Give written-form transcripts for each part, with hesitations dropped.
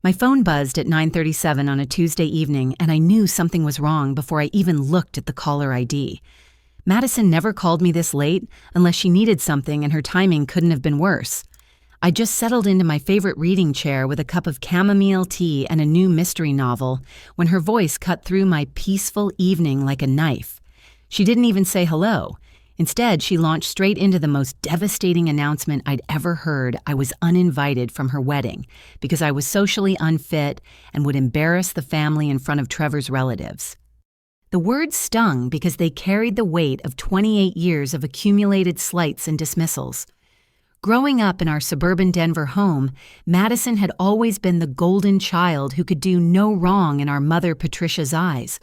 My phone buzzed at 9:37 on a Tuesday evening, and I knew something was wrong before I even looked at the caller ID. Madison never called me this late unless she needed something, and her timing couldn't have been worse. I just settled into my favorite reading chair with a cup of chamomile tea and a new mystery novel when her voice cut through my peaceful evening like a knife. She didn't even say hello. Instead, she launched straight into the most devastating announcement I'd ever heard. I was uninvited from her wedding because I was socially unfit and would embarrass the family in front of Trevor's relatives. The words stung because they carried the weight of 28 years of accumulated slights and dismissals. Growing up in our suburban Denver home, Madison had always been the golden child who could do no wrong in our mother Patricia's eyes.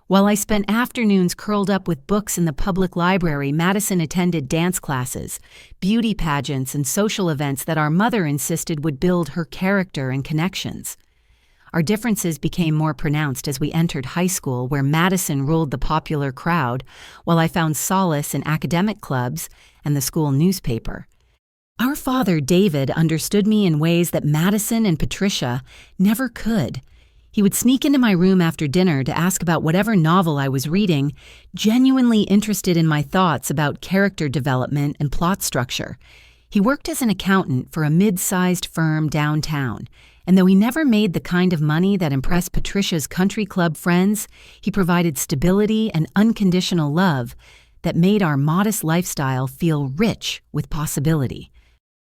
While I spent afternoons curled up with books in the public library, Madison attended dance classes, beauty pageants, and social events that our mother insisted would build her character and connections. Our differences became more pronounced as we entered high school, where Madison ruled the popular crowd, while I found solace in academic clubs and the school newspaper. Our father, David, understood me in ways that Madison and Patricia never could. He would sneak into my room after dinner to ask about whatever novel I was reading, genuinely interested in my thoughts about character development and plot structure. He worked as an accountant for a mid-sized firm downtown, and though he never made the kind of money that impressed Patricia's country club friends, he provided stability and unconditional love that made our modest lifestyle feel rich with possibility.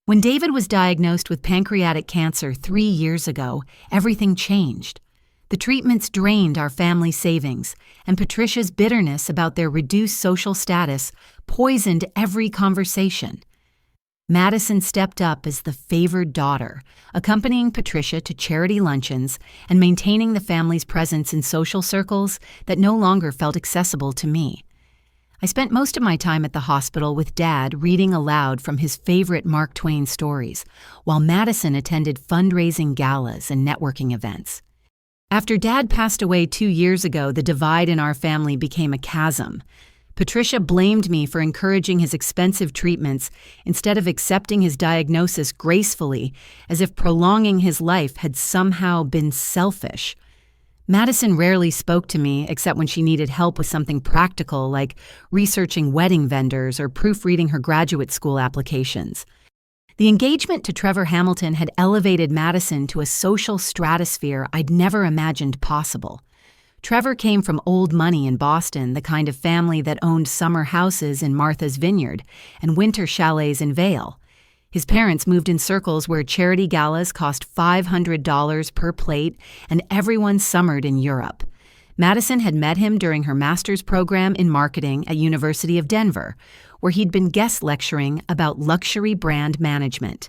When David was diagnosed with pancreatic cancer 3 years ago, everything changed. The treatments drained our family savings, and Patricia's bitterness about their reduced social status poisoned every conversation. Madison stepped up as the favored daughter, accompanying Patricia to charity luncheons and maintaining the family's presence in social circles that no longer felt accessible to me. I spent most of my time at the hospital with Dad reading aloud from his favorite Mark Twain stories, while Madison attended fundraising galas and networking events. After Dad passed away 2 years ago, the divide in our family became a chasm. Patricia blamed me for encouraging his expensive treatments instead of accepting his diagnosis gracefully, as if prolonging his life had somehow been selfish. Madison rarely spoke to me except when she needed help with something practical like researching wedding vendors or proofreading her graduate school applications. The engagement to Trevor Hamilton had elevated Madison to a social stratosphere I'd never imagined possible. Trevor came from old money in Boston, the kind of family that owned summer houses in Martha's Vineyard and winter chalets in Vail. His parents moved in circles where charity galas cost $500 per plate and everyone summered in Europe. Madison had met him during her master's program in marketing at University of Denver, where he'd been guest lecturing about luxury brand management.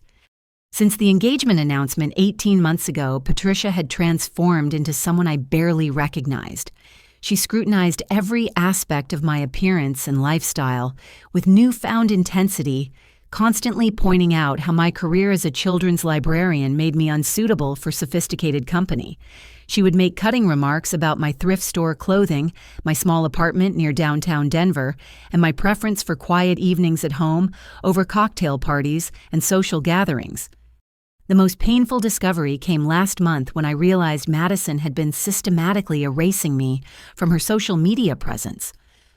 Since the engagement announcement 18 months ago, Patricia had transformed into someone I barely recognized. She scrutinized every aspect of my appearance and lifestyle with newfound intensity, constantly pointing out how my career as a children's librarian made me unsuitable for sophisticated company. She would make cutting remarks about my thrift store clothing, my small apartment near downtown Denver, and my preference for quiet evenings at home over cocktail parties and social gatherings. The most painful discovery came last month when I realized Madison had been systematically erasing me from her social media presence.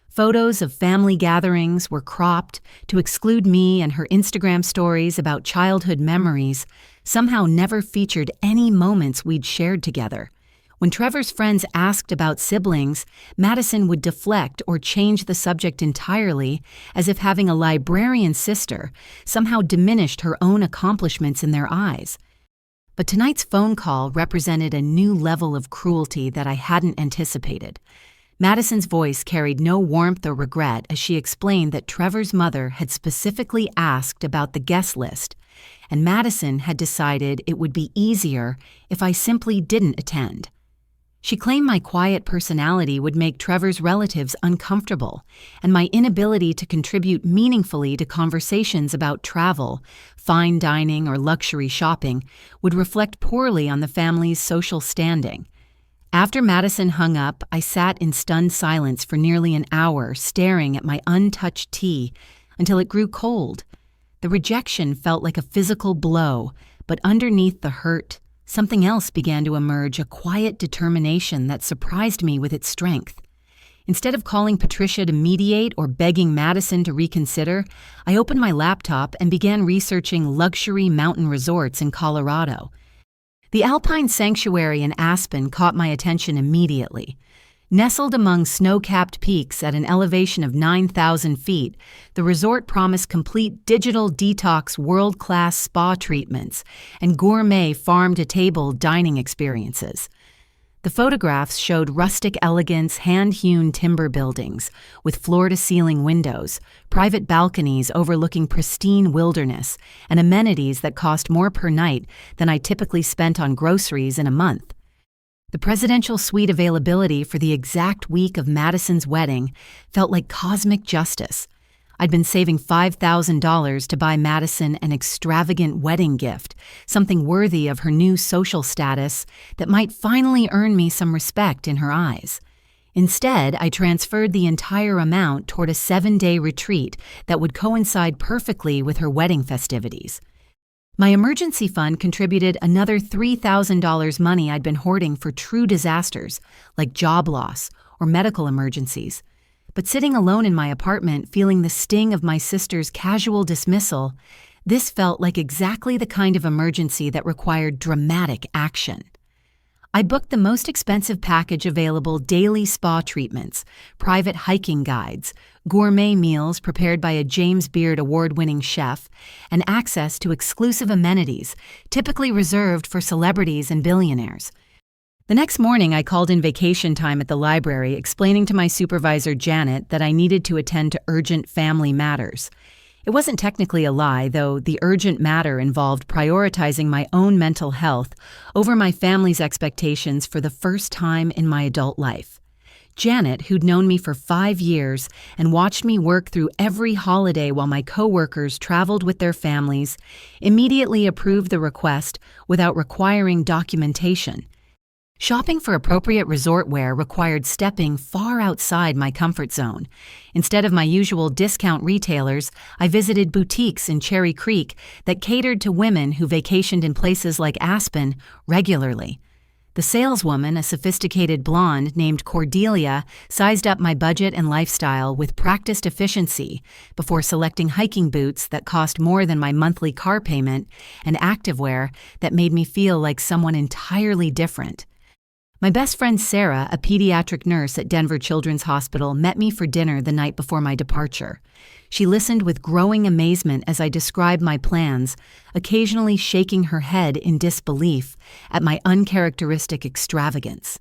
Photos of family gatherings were cropped to exclude me, and her Instagram stories about childhood memories somehow never featured any moments we'd shared together. When Trevor's friends asked about siblings, Madison would deflect or change the subject entirely, as if having a librarian sister somehow diminished her own accomplishments in their eyes. But tonight's phone call represented a new level of cruelty that I hadn't anticipated. Madison's voice carried no warmth or regret as she explained that Trevor's mother had specifically asked about the guest list, and Madison had decided it would be easier if I simply didn't attend. She claimed my quiet personality would make Trevor's relatives uncomfortable, and my inability to contribute meaningfully to conversations about travel, fine dining, or luxury shopping would reflect poorly on the family's social standing. After Madison hung up, I sat in stunned silence for nearly an hour, staring at my untouched tea until it grew cold. The rejection felt like a physical blow, but underneath the hurt, something else began to emerge, a quiet determination that surprised me with its strength. Instead of calling Patricia to mediate or begging Madison to reconsider, I opened my laptop and began researching luxury mountain resorts in Colorado. The Alpine Sanctuary in Aspen caught my attention immediately. Nestled among snow-capped peaks at an elevation of 9,000 feet, the resort promised complete digital detox world-class spa treatments and gourmet farm-to-table dining experiences. The photographs showed rustic elegance, hand-hewn timber buildings with floor-to-ceiling windows, private balconies overlooking pristine wilderness, and amenities that cost more per night than I typically spent on groceries in a month. The presidential suite availability for the exact week of Madison's wedding felt like cosmic justice. I'd been saving $5,000 to buy Madison an extravagant wedding gift, something worthy of her new social status that might finally earn me some respect in her eyes. Instead, I transferred the entire amount toward a 7-day retreat that would coincide perfectly with her wedding festivities. My emergency fund contributed another $3,000 money I'd been hoarding for true disasters, like job loss or medical emergencies. But sitting alone in my apartment, feeling the sting of my sister's casual dismissal, this felt like exactly the kind of emergency that required dramatic action. I booked the most expensive package available: daily spa treatments, private hiking guides, gourmet meals prepared by a James Beard award-winning chef, and access to exclusive amenities typically reserved for celebrities and billionaires. The next morning, I called in vacation time at the library, explaining to my supervisor, Janet, that I needed to attend to urgent family matters. It wasn't technically a lie, though the urgent matter involved prioritizing my own mental health over my family's expectations for the first time in my adult life. Janet, who'd known me for 5 years and watched me work through every holiday while my coworkers traveled with their families, immediately approved the request without requiring documentation. Shopping for appropriate resort wear required stepping far outside my comfort zone. Instead of my usual discount retailers, I visited boutiques in Cherry Creek that catered to women who vacationed in places like Aspen regularly. The saleswoman, a sophisticated blonde named Cordelia, sized up my budget and lifestyle with practiced efficiency before selecting hiking boots that cost more than my monthly car payment and activewear that made me feel like someone entirely different. My best friend Sarah, a pediatric nurse at Denver Children's Hospital, met me for dinner the night before my departure. She listened with growing amazement as I described my plans, occasionally shaking her head in disbelief at my uncharacteristic extravagance.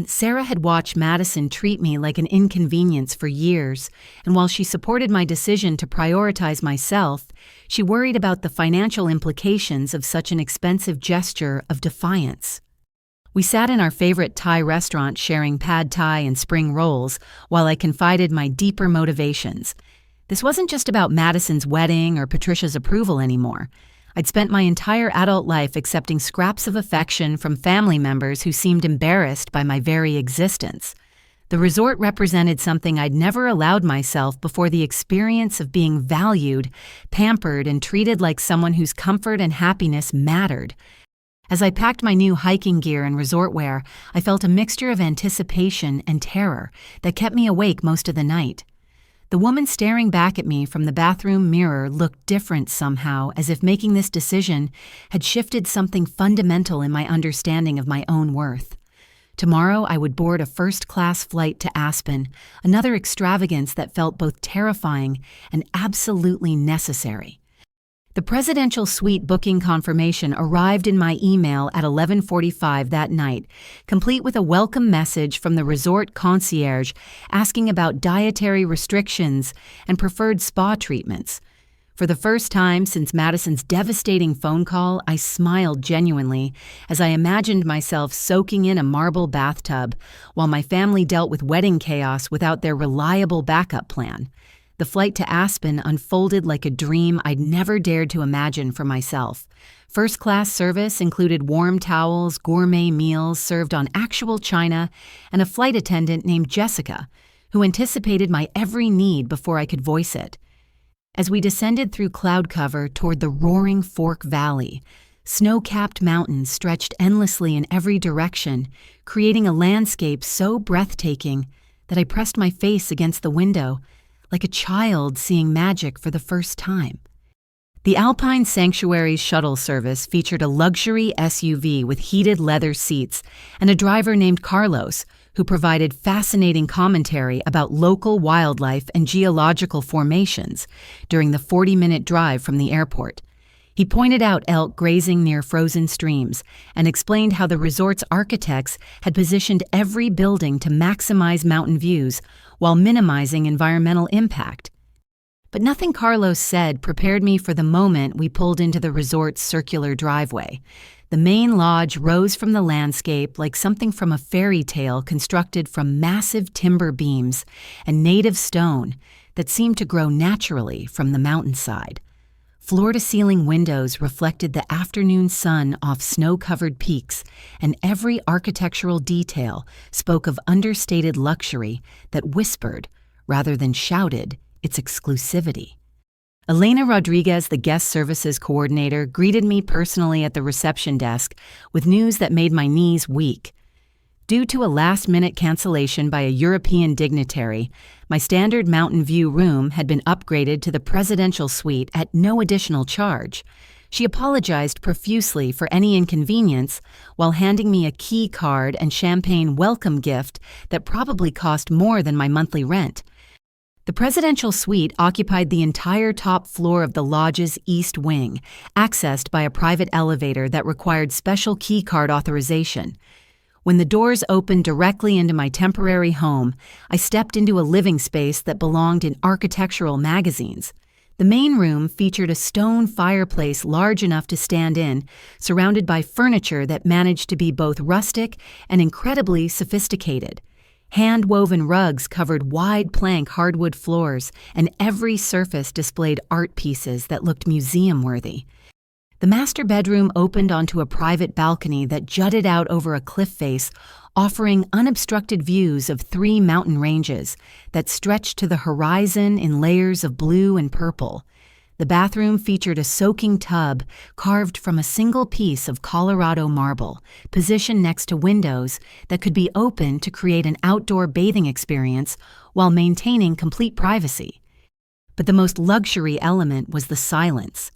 Sarah had watched Madison treat me like an inconvenience for years, and while she supported my decision to prioritize myself, she worried about the financial implications of such an expensive gesture of defiance. We sat in our favorite Thai restaurant sharing pad thai and spring rolls while I confided my deeper motivations. This wasn't just about Madison's wedding or Patricia's approval anymore. I'd spent my entire adult life accepting scraps of affection from family members who seemed embarrassed by my very existence. The resort represented something I'd never allowed myself before: the experience of being valued, pampered, and treated like someone whose comfort and happiness mattered. As I packed my new hiking gear and resort wear, I felt a mixture of anticipation and terror that kept me awake most of the night. The woman staring back at me from the bathroom mirror looked different somehow, as if making this decision had shifted something fundamental in my understanding of my own worth. Tomorrow I would board a first-class flight to Aspen, another extravagance that felt both terrifying and absolutely necessary. The presidential suite booking confirmation arrived in my email at 11:45 that night, complete with a welcome message from the resort concierge asking about dietary restrictions and preferred spa treatments. For the first time since Madison's devastating phone call, I smiled genuinely as I imagined myself soaking in a marble bathtub while my family dealt with wedding chaos without their reliable backup plan. The flight to Aspen unfolded like a dream I'd never dared to imagine for myself. First-class service included warm towels, gourmet meals served on actual china, and a flight attendant named Jessica, who anticipated my every need before I could voice it. As we descended through cloud cover toward the roaring Fork Valley, Snow-capped mountains stretched endlessly in every direction, creating a landscape so breathtaking that I pressed my face against the window, like a child seeing magic for the first time. The Alpine Sanctuary's shuttle service featured a luxury SUV with heated leather seats and a driver named Carlos, who provided fascinating commentary about local wildlife and geological formations during the 40-minute drive from the airport. He pointed out elk grazing near frozen streams and explained how the resort's architects had positioned every building to maximize mountain views while minimizing environmental impact. But nothing Carlos said prepared me for the moment we pulled into the resort's circular driveway. The main lodge rose from the landscape like something from a fairy tale constructed from massive timber beams and native stone that seemed to grow naturally from the mountainside. Floor-to-ceiling windows reflected the afternoon sun off snow-covered peaks, and every architectural detail spoke of understated luxury that whispered, rather than shouted, its exclusivity. Elena Rodriguez, the guest services coordinator, greeted me personally at the reception desk with news that made my knees weak. Due to a last-minute cancellation by a European dignitary, my standard Mountain View room had been upgraded to the presidential suite at no additional charge. She apologized profusely for any inconvenience while handing me a key card and champagne welcome gift that probably cost more than my monthly rent. The presidential suite occupied the entire top floor of the lodge's east wing, accessed by a private elevator that required special key card authorization. When the doors opened directly into my temporary home, I stepped into a living space that belonged in architectural magazines. The main room featured a stone fireplace large enough to stand in, surrounded by furniture that managed to be both rustic and incredibly sophisticated. Hand-woven rugs covered wide plank hardwood floors, and every surface displayed art pieces that looked museum-worthy. The master bedroom opened onto a private balcony that jutted out over a cliff face, offering unobstructed views of 3 mountain ranges that stretched to the horizon in layers of blue and purple. The bathroom featured a soaking tub carved from a single piece of Colorado marble, positioned next to windows that could be opened to create an outdoor bathing experience while maintaining complete privacy. But the most luxury element was the silence.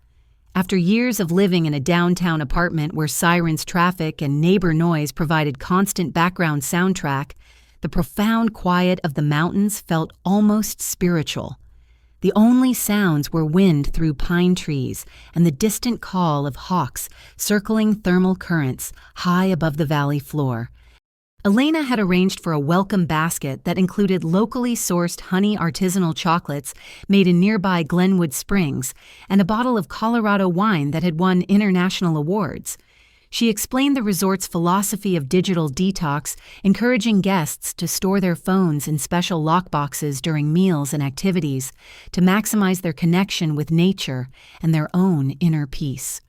After years of living in a downtown apartment where sirens, traffic, and neighbor noise provided constant background soundtrack, the profound quiet of the mountains felt almost spiritual. The only sounds were wind through pine trees and the distant call of hawks circling thermal currents high above the valley floor. Elena had arranged for a welcome basket that included locally sourced honey artisanal chocolates made in nearby Glenwood Springs and a bottle of Colorado wine that had won international awards. She explained the resort's philosophy of digital detox, encouraging guests to store their phones in special lockboxes during meals and activities to maximize their connection with nature and their own inner peace.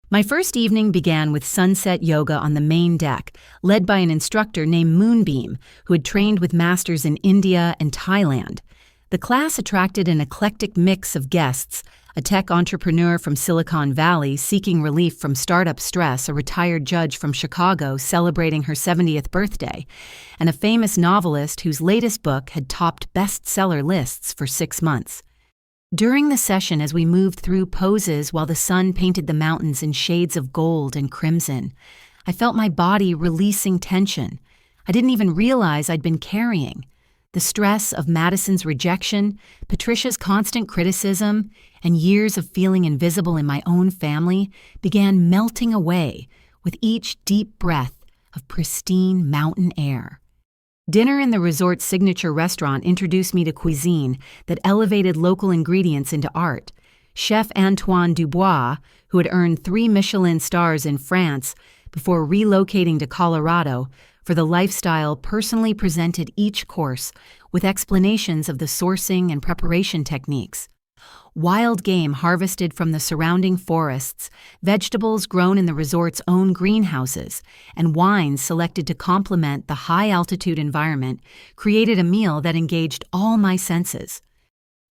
My first evening began with sunset yoga on the main deck, led by an instructor named Moonbeam, who had trained with masters in India and Thailand. The class attracted an eclectic mix of guests, a tech entrepreneur from Silicon Valley seeking relief from startup stress, a retired judge from Chicago celebrating her 70th birthday, and a famous novelist whose latest book had topped bestseller lists for 6 months. During the session, as we moved through poses while the sun painted the mountains in shades of gold and crimson, I felt my body releasing tension I didn't even realize I'd been carrying. The stress of Madison's rejection, Patricia's constant criticism, and years of feeling invisible in my own family began melting away with each deep breath of pristine mountain air. Dinner in the resort's signature restaurant introduced me to cuisine that elevated local ingredients into art. Chef Antoine Dubois, who had earned 3 Michelin stars in France before relocating to Colorado for the lifestyle, personally presented each course with explanations of the sourcing and preparation techniques. Wild game harvested from the surrounding forests, vegetables grown in the resort's own greenhouses, and wines selected to complement the high-altitude environment created a meal that engaged all my senses.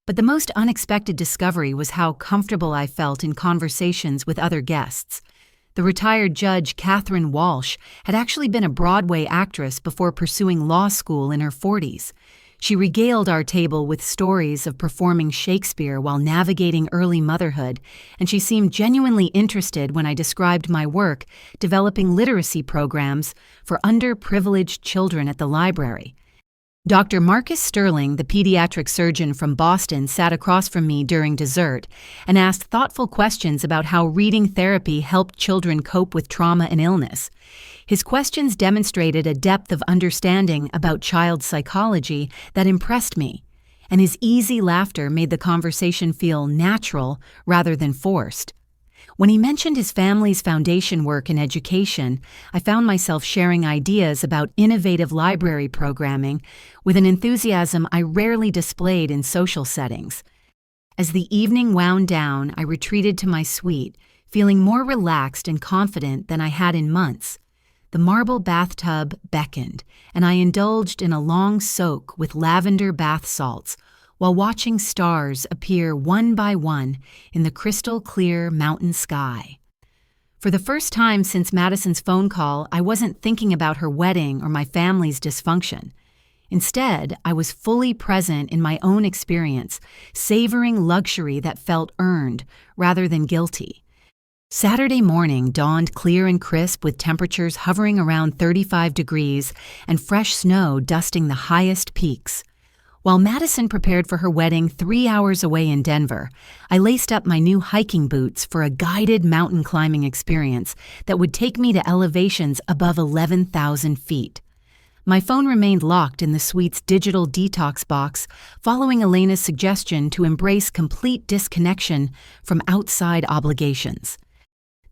But the most unexpected discovery was how comfortable I felt in conversations with other guests. The retired judge Catherine Walsh had actually been a Broadway actress before pursuing law school in her 40s. She regaled our table with stories of performing Shakespeare while navigating early motherhood, and she seemed genuinely interested when I described my work developing literacy programs for underprivileged children at the library. Dr. Marcus Sterling, the pediatric surgeon from Boston, sat across from me during dessert and asked thoughtful questions about how reading therapy helped children cope with trauma and illness. His questions demonstrated a depth of understanding about child psychology that impressed me, and his easy laughter made the conversation feel natural rather than forced. When he mentioned his family's foundation work in education, I found myself sharing ideas about innovative library programming with an enthusiasm I rarely displayed in social settings. As the evening wound down, I retreated to my suite, feeling more relaxed and confident than I had in months. The marble bathtub beckoned, and I indulged in a long soak with lavender bath salts, while watching stars appear one by one in the crystal-clear mountain sky. For the first time since Madison's phone call, I wasn't thinking about her wedding or my family's dysfunction. Instead, I was fully present in my own experience, savoring luxury that felt earned rather than guilty. Saturday morning dawned clear and crisp with temperatures hovering around 35 degrees and fresh snow dusting the highest peaks. While Madison prepared for her wedding 3 hours away in Denver, I laced up my new hiking boots for a guided mountain climbing experience that would take me to elevations above 11,000 feet. My phone remained locked in the suite's digital detox box, following Elena's suggestion to embrace complete disconnection from outside obligations.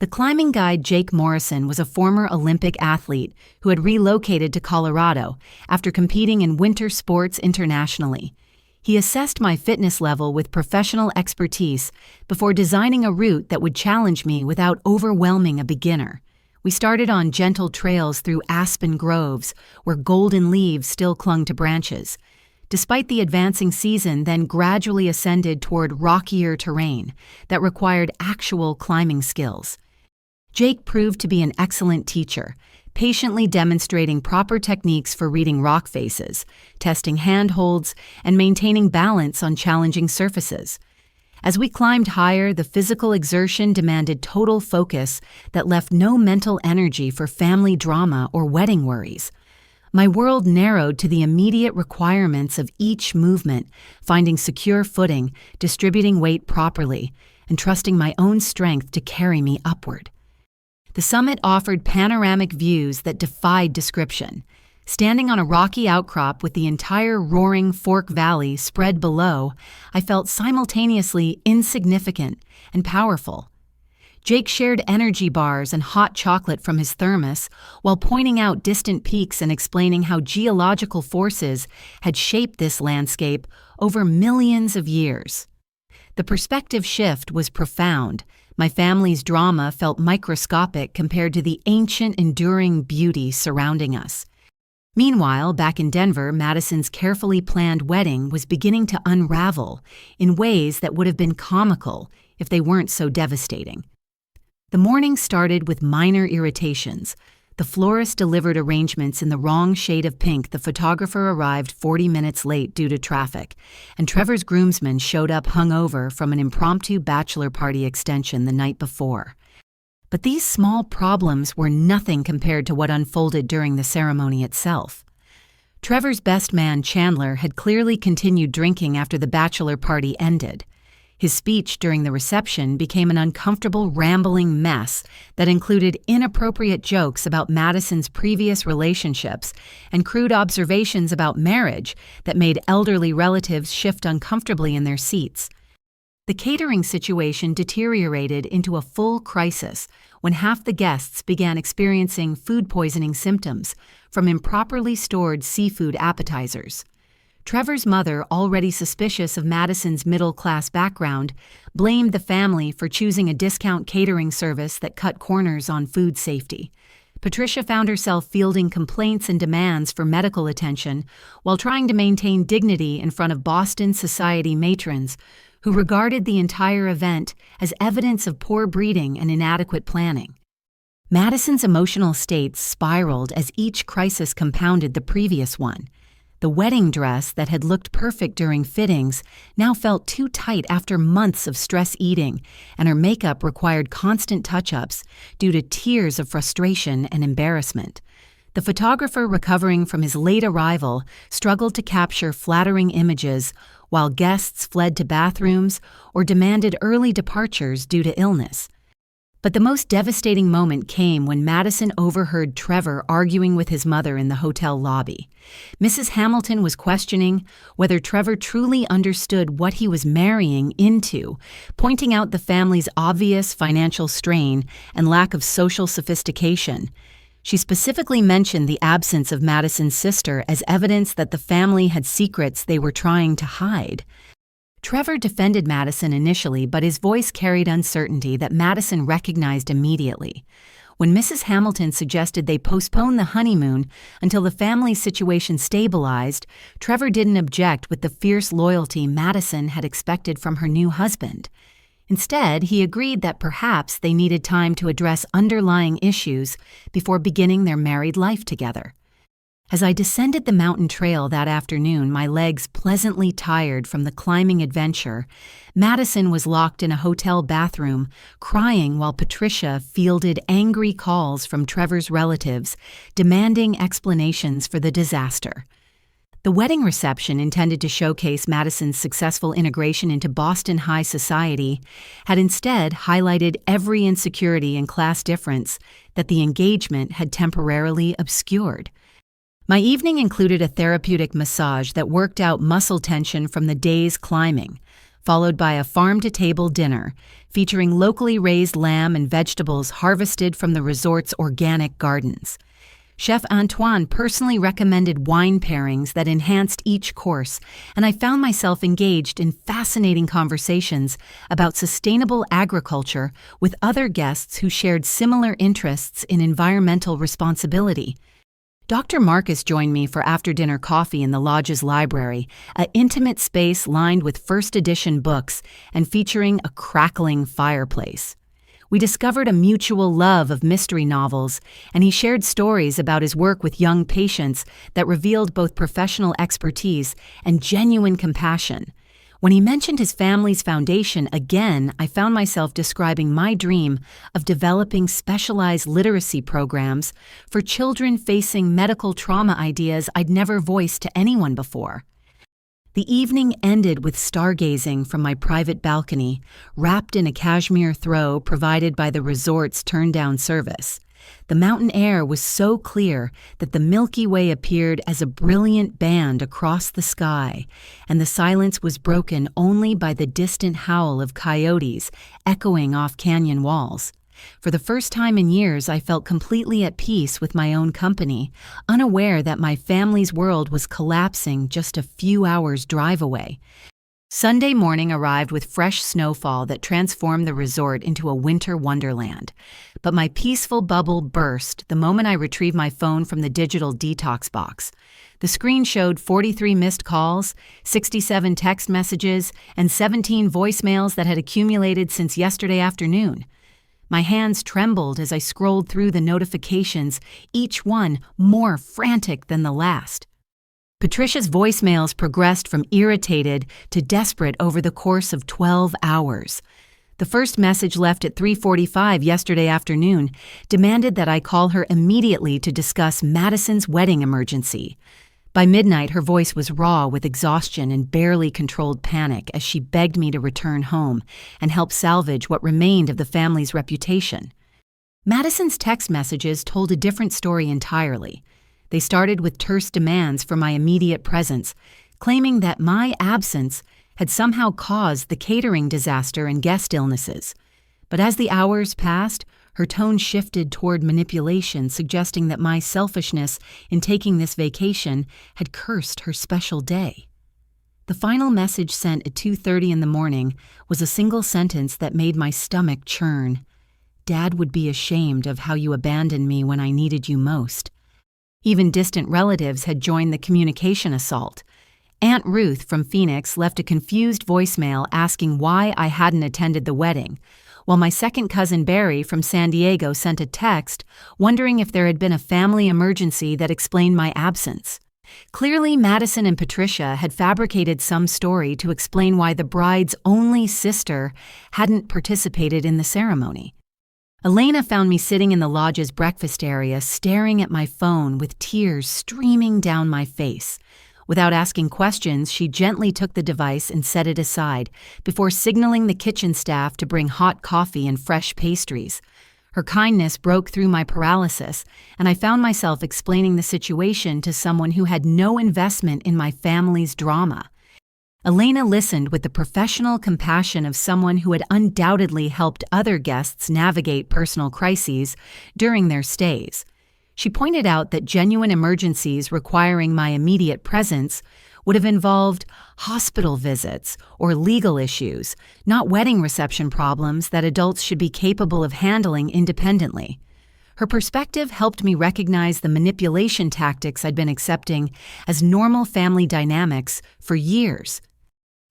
The climbing guide Jake Morrison was a former Olympic athlete who had relocated to Colorado after competing in winter sports internationally. He assessed my fitness level with professional expertise before designing a route that would challenge me without overwhelming a beginner. We started on gentle trails through aspen groves where golden leaves still clung to branches. Despite the advancing season, then gradually ascended toward rockier terrain that required actual climbing skills. Jake proved to be an excellent teacher, patiently demonstrating proper techniques for reading rock faces, testing handholds, and maintaining balance on challenging surfaces. As we climbed higher, the physical exertion demanded total focus that left no mental energy for family drama or wedding worries. My world narrowed to the immediate requirements of each movement, finding secure footing, distributing weight properly, and trusting my own strength to carry me upward. The summit offered panoramic views that defied description. Standing on a rocky outcrop with the entire roaring Fork Valley spread below, I felt simultaneously insignificant and powerful. Jake shared energy bars and hot chocolate from his thermos while pointing out distant peaks and explaining how geological forces had shaped this landscape over millions of years. The perspective shift was profound. My family's drama felt microscopic compared to the ancient, enduring beauty surrounding us. Meanwhile, back in Denver, Madison's carefully planned wedding was beginning to unravel in ways that would have been comical if they weren't so devastating. The morning started with minor irritations. The florist delivered arrangements in the wrong shade of pink. The photographer arrived 40 minutes late due to traffic, and Trevor's groomsmen showed up hungover from an impromptu bachelor party extension the night before. But these small problems were nothing compared to what unfolded during the ceremony itself. Trevor's best man, Chandler, had clearly continued drinking after the bachelor party ended. His speech during the reception became an uncomfortable, rambling mess that included inappropriate jokes about Madison's previous relationships and crude observations about marriage that made elderly relatives shift uncomfortably in their seats. The catering situation deteriorated into a full crisis when half the guests began experiencing food poisoning symptoms from improperly stored seafood appetizers. Trevor's mother, already suspicious of Madison's middle-class background, blamed the family for choosing a discount catering service that cut corners on food safety. Patricia found herself fielding complaints and demands for medical attention while trying to maintain dignity in front of Boston society matrons who regarded the entire event as evidence of poor breeding and inadequate planning. Madison's emotional state spiraled as each crisis compounded the previous one. The wedding dress that had looked perfect during fittings now felt too tight after months of stress eating, and her makeup required constant touch-ups due to tears of frustration and embarrassment. The photographer recovering from his late arrival struggled to capture flattering images while guests fled to bathrooms or demanded early departures due to illness. But the most devastating moment came when Madison overheard Trevor arguing with his mother in the hotel lobby. Mrs. Hamilton was questioning whether Trevor truly understood what he was marrying into, pointing out the family's obvious financial strain and lack of social sophistication. She specifically mentioned the absence of Madison's sister as evidence that the family had secrets they were trying to hide. Trevor defended Madison initially, but his voice carried uncertainty that Madison recognized immediately. When Mrs. Hamilton suggested they postpone the honeymoon until the family's situation stabilized, Trevor didn't object with the fierce loyalty Madison had expected from her new husband. Instead, he agreed that perhaps they needed time to address underlying issues before beginning their married life together. As I descended the mountain trail that afternoon, my legs pleasantly tired from the climbing adventure, Madison was locked in a hotel bathroom, crying while Patricia fielded angry calls from Trevor's relatives, demanding explanations for the disaster. The wedding reception, intended to showcase Madison's successful integration into Boston high society, had instead highlighted every insecurity and class difference that the engagement had temporarily obscured. My evening included a therapeutic massage that worked out muscle tension from the day's climbing, followed by a farm-to-table dinner featuring locally raised lamb and vegetables harvested from the resort's organic gardens. Chef Antoine personally recommended wine pairings that enhanced each course, and I found myself engaged in fascinating conversations about sustainable agriculture with other guests who shared similar interests in environmental responsibility. Dr. Marcus joined me for after-dinner coffee in the lodge's library, an intimate space lined with first-edition books and featuring a crackling fireplace. We discovered a mutual love of mystery novels, and he shared stories about his work with young patients that revealed both professional expertise and genuine compassion. When he mentioned his family's foundation again, I found myself describing my dream of developing specialized literacy programs for children facing medical trauma ideas I'd never voiced to anyone before. The evening ended with stargazing from my private balcony, wrapped in a cashmere throw provided by the resort's turn-down service. The mountain air was so clear that the Milky Way appeared as a brilliant band across the sky, and the silence was broken only by the distant howl of coyotes echoing off canyon walls. For the first time in years, I felt completely at peace with my own company, unaware that my family's world was collapsing just a few hours' drive away. Sunday morning arrived with fresh snowfall that transformed the resort into a winter wonderland. But my peaceful bubble burst the moment I retrieved my phone from the digital detox box. The screen showed 43 missed calls, 67 text messages, and 17 voicemails that had accumulated since yesterday afternoon. My hands trembled as I scrolled through the notifications, each one more frantic than the last. Patricia's voicemails progressed from irritated to desperate over the course of 12 hours. The first message, left at 3:45 yesterday afternoon, demanded that I call her immediately to discuss Madison's wedding emergency. By midnight, her voice was raw with exhaustion and barely controlled panic as she begged me to return home and help salvage what remained of the family's reputation. Madison's text messages told a different story entirely. They started with terse demands for my immediate presence, claiming that my absence had somehow caused the catering disaster and guest illnesses. But as the hours passed, her tone shifted toward manipulation, suggesting that my selfishness in taking this vacation had cursed her special day. The final message, sent at 2:30 in the morning, was a single sentence that made my stomach churn. "Dad would be ashamed of how you abandoned me when I needed you most." Even distant relatives had joined the communication assault. Aunt Ruth from Phoenix left a confused voicemail asking why I hadn't attended the wedding, while my second cousin Barry from San Diego sent a text wondering if there had been a family emergency that explained my absence. Clearly, Madison and Patricia had fabricated some story to explain why the bride's only sister hadn't participated in the ceremony. Elena found me sitting in the lodge's breakfast area, staring at my phone with tears streaming down my face. Without asking questions, she gently took the device and set it aside, before signaling the kitchen staff to bring hot coffee and fresh pastries. Her kindness broke through my paralysis, and I found myself explaining the situation to someone who had no investment in my family's drama. Elena listened with the professional compassion of someone who had undoubtedly helped other guests navigate personal crises during their stays. She pointed out that genuine emergencies requiring my immediate presence would have involved hospital visits or legal issues, not wedding reception problems that adults should be capable of handling independently. Her perspective helped me recognize the manipulation tactics I'd been accepting as normal family dynamics for years.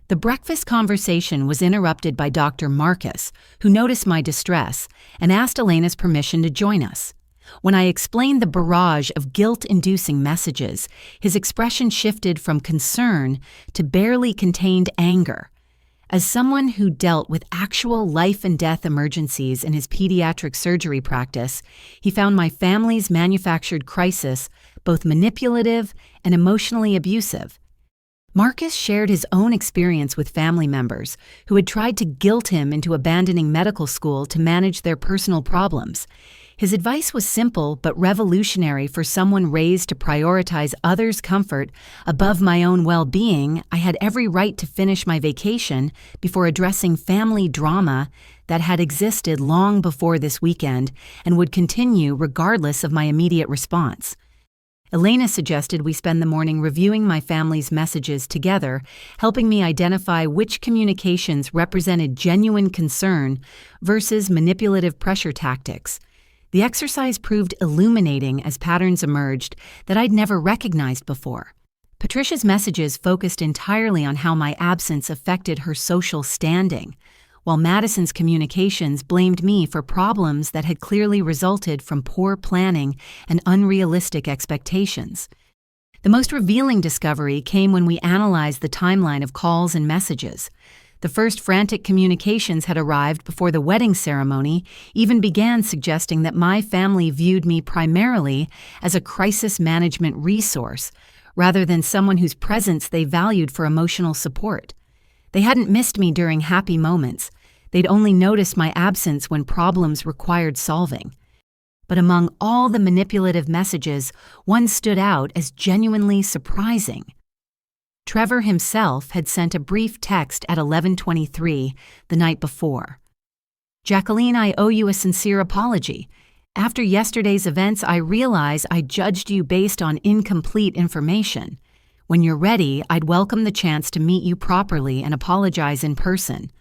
The breakfast conversation was interrupted by Dr. Marcus, who noticed my distress and asked Elena's permission to join us. When I explained the barrage of guilt-inducing messages, his expression shifted from concern to barely contained anger. As someone who dealt with actual life-and-death emergencies in his pediatric surgery practice, he found my family's manufactured crisis both manipulative and emotionally abusive. Marcus shared his own experience with family members who had tried to guilt him into abandoning medical school to manage their personal problems. His advice was simple but revolutionary for someone raised to prioritize others' comfort above my own well-being. I had every right to finish my vacation before addressing family drama that had existed long before this weekend and would continue regardless of my immediate response. Elena suggested we spend the morning reviewing my family's messages together, helping me identify which communications represented genuine concern versus manipulative pressure tactics. The exercise proved illuminating as patterns emerged that I'd never recognized before. Patricia's messages focused entirely on how my absence affected her social standing, while Madison's communications blamed me for problems that had clearly resulted from poor planning and unrealistic expectations. The most revealing discovery came when we analyzed the timeline of calls and messages. The first frantic communications had arrived before the wedding ceremony even began, suggesting that my family viewed me primarily as a crisis management resource, rather than someone whose presence they valued for emotional support. They hadn't missed me during happy moments. They'd only noticed my absence when problems required solving. But among all the manipulative messages, one stood out as genuinely surprising. Trevor himself had sent a brief text at 11:23 the night before. "Jacqueline, I owe you a sincere apology. After yesterday's events, I realize I judged you based on incomplete information. When you're ready, I'd welcome the chance to meet you properly and apologize in person.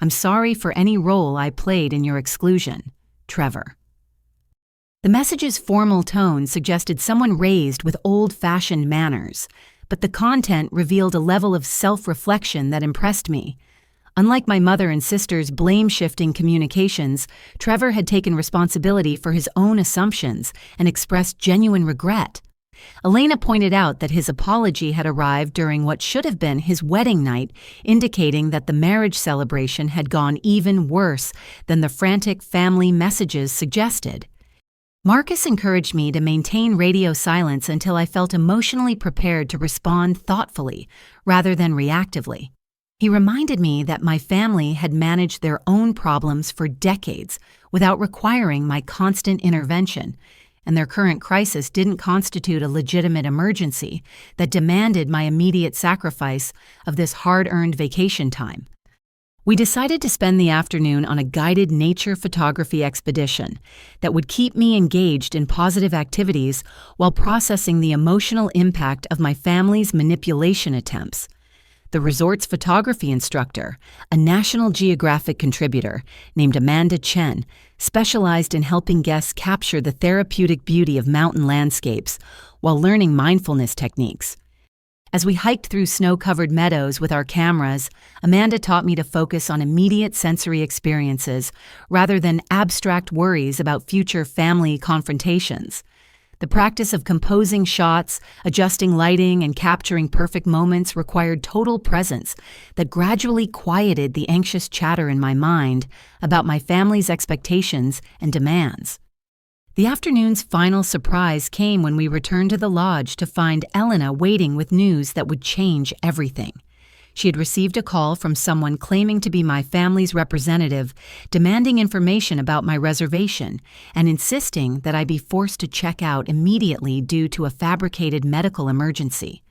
I'm sorry for any role I played in your exclusion. Trevor." The message's formal tone suggested someone raised with old-fashioned manners, but the content revealed a level of self-reflection that impressed me. Unlike my mother and sister's blame-shifting communications, Trevor had taken responsibility for his own assumptions and expressed genuine regret. Elena pointed out that his apology had arrived during what should have been his wedding night, indicating that the marriage celebration had gone even worse than the frantic family messages suggested. Marcus encouraged me to maintain radio silence until I felt emotionally prepared to respond thoughtfully rather than reactively. He reminded me that my family had managed their own problems for decades without requiring my constant intervention, and their current crisis didn't constitute a legitimate emergency that demanded my immediate sacrifice of this hard-earned vacation time. We decided to spend the afternoon on a guided nature photography expedition that would keep me engaged in positive activities while processing the emotional impact of my family's manipulation attempts. The resort's photography instructor, a National Geographic contributor named Amanda Chen, specialized in helping guests capture the therapeutic beauty of mountain landscapes while learning mindfulness techniques. As we hiked through snow-covered meadows with our cameras, Amanda taught me to focus on immediate sensory experiences rather than abstract worries about future family confrontations. The practice of composing shots, adjusting lighting, and capturing perfect moments required total presence that gradually quieted the anxious chatter in my mind about my family's expectations and demands. The afternoon's final surprise came when we returned to the lodge to find Elena waiting with news that would change everything. She had received a call from someone claiming to be my family's representative, demanding information about my reservation and insisting that I be forced to check out immediately due to a fabricated medical emergency.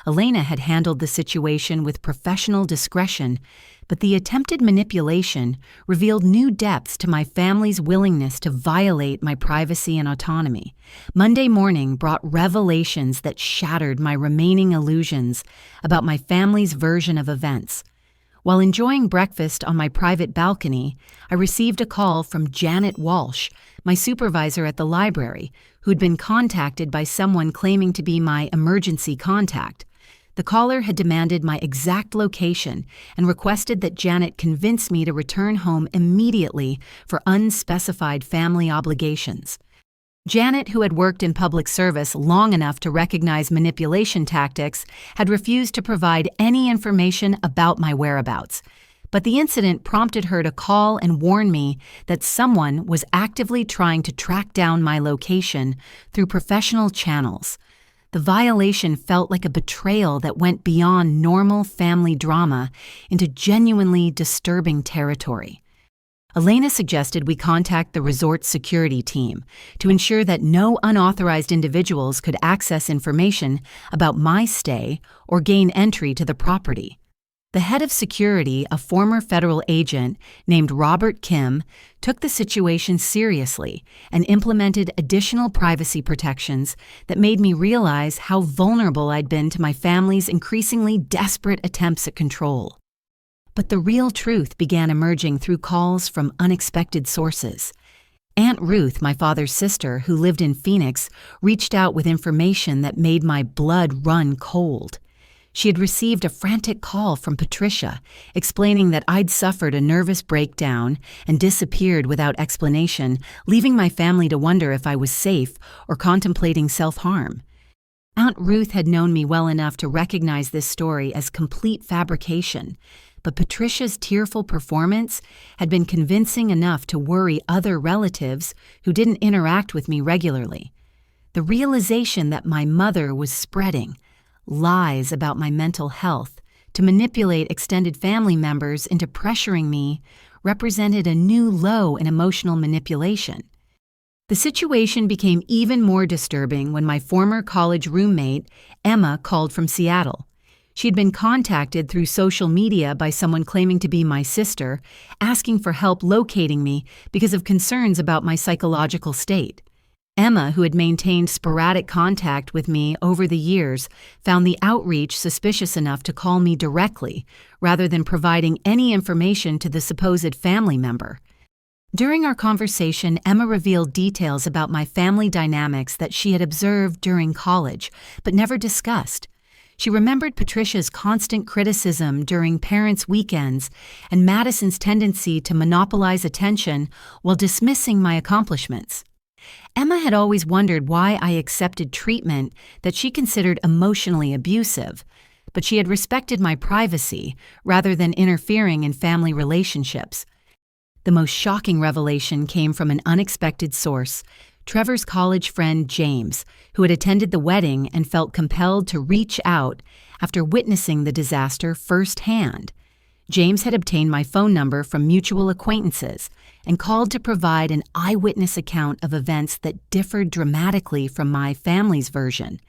Elena had handled the situation with professional discretion, but the attempted manipulation revealed new depths to my family's willingness to violate my privacy and autonomy. Monday morning brought revelations that shattered my remaining illusions about my family's version of events. While enjoying breakfast on my private balcony, I received a call from Janet Walsh, my supervisor at the library, who'd been contacted by someone claiming to be my emergency contact. The caller had demanded my exact location and requested that Janet convince me to return home immediately for unspecified family obligations. Janet, who had worked in public service long enough to recognize manipulation tactics, had refused to provide any information about my whereabouts. But the incident prompted her to call and warn me that someone was actively trying to track down my location through professional channels. The violation felt like a betrayal that went beyond normal family drama into genuinely disturbing territory. Elena suggested we contact the resort's security team to ensure that no unauthorized individuals could access information about my stay or gain entry to the property. The head of security, a former federal agent named Robert Kim, took the situation seriously and implemented additional privacy protections that made me realize how vulnerable I'd been to my family's increasingly desperate attempts at control. But the real truth began emerging through calls from unexpected sources. Aunt Ruth, my father's sister, who lived in Phoenix, reached out with information that made my blood run cold. She had received a frantic call from Patricia, explaining that I'd suffered a nervous breakdown and disappeared without explanation, leaving my family to wonder if I was safe or contemplating self-harm. Aunt Ruth had known me well enough to recognize this story as complete fabrication, but Patricia's tearful performance had been convincing enough to worry other relatives who didn't interact with me regularly. The realization that my mother was spreading lies about my mental health to manipulate extended family members into pressuring me represented a new low in emotional manipulation. The situation became even more disturbing when my former college roommate, Emma, called from Seattle. She had been contacted through social media by someone claiming to be my sister, asking for help locating me because of concerns about my psychological state. Emma, who had maintained sporadic contact with me over the years, found the outreach suspicious enough to call me directly, rather than providing any information to the supposed family member. During our conversation, Emma revealed details about my family dynamics that she had observed during college, but never discussed. She remembered Patricia's constant criticism during parents' weekends and Madison's tendency to monopolize attention while dismissing my accomplishments. Emma had always wondered why I accepted treatment that she considered emotionally abusive, but she had respected my privacy rather than interfering in family relationships. The most shocking revelation came from an unexpected source, Trevor's college friend James, who had attended the wedding and felt compelled to reach out after witnessing the disaster firsthand. James had obtained my phone number from mutual acquaintances and called to provide an eyewitness account of events that differed dramatically from my family's version.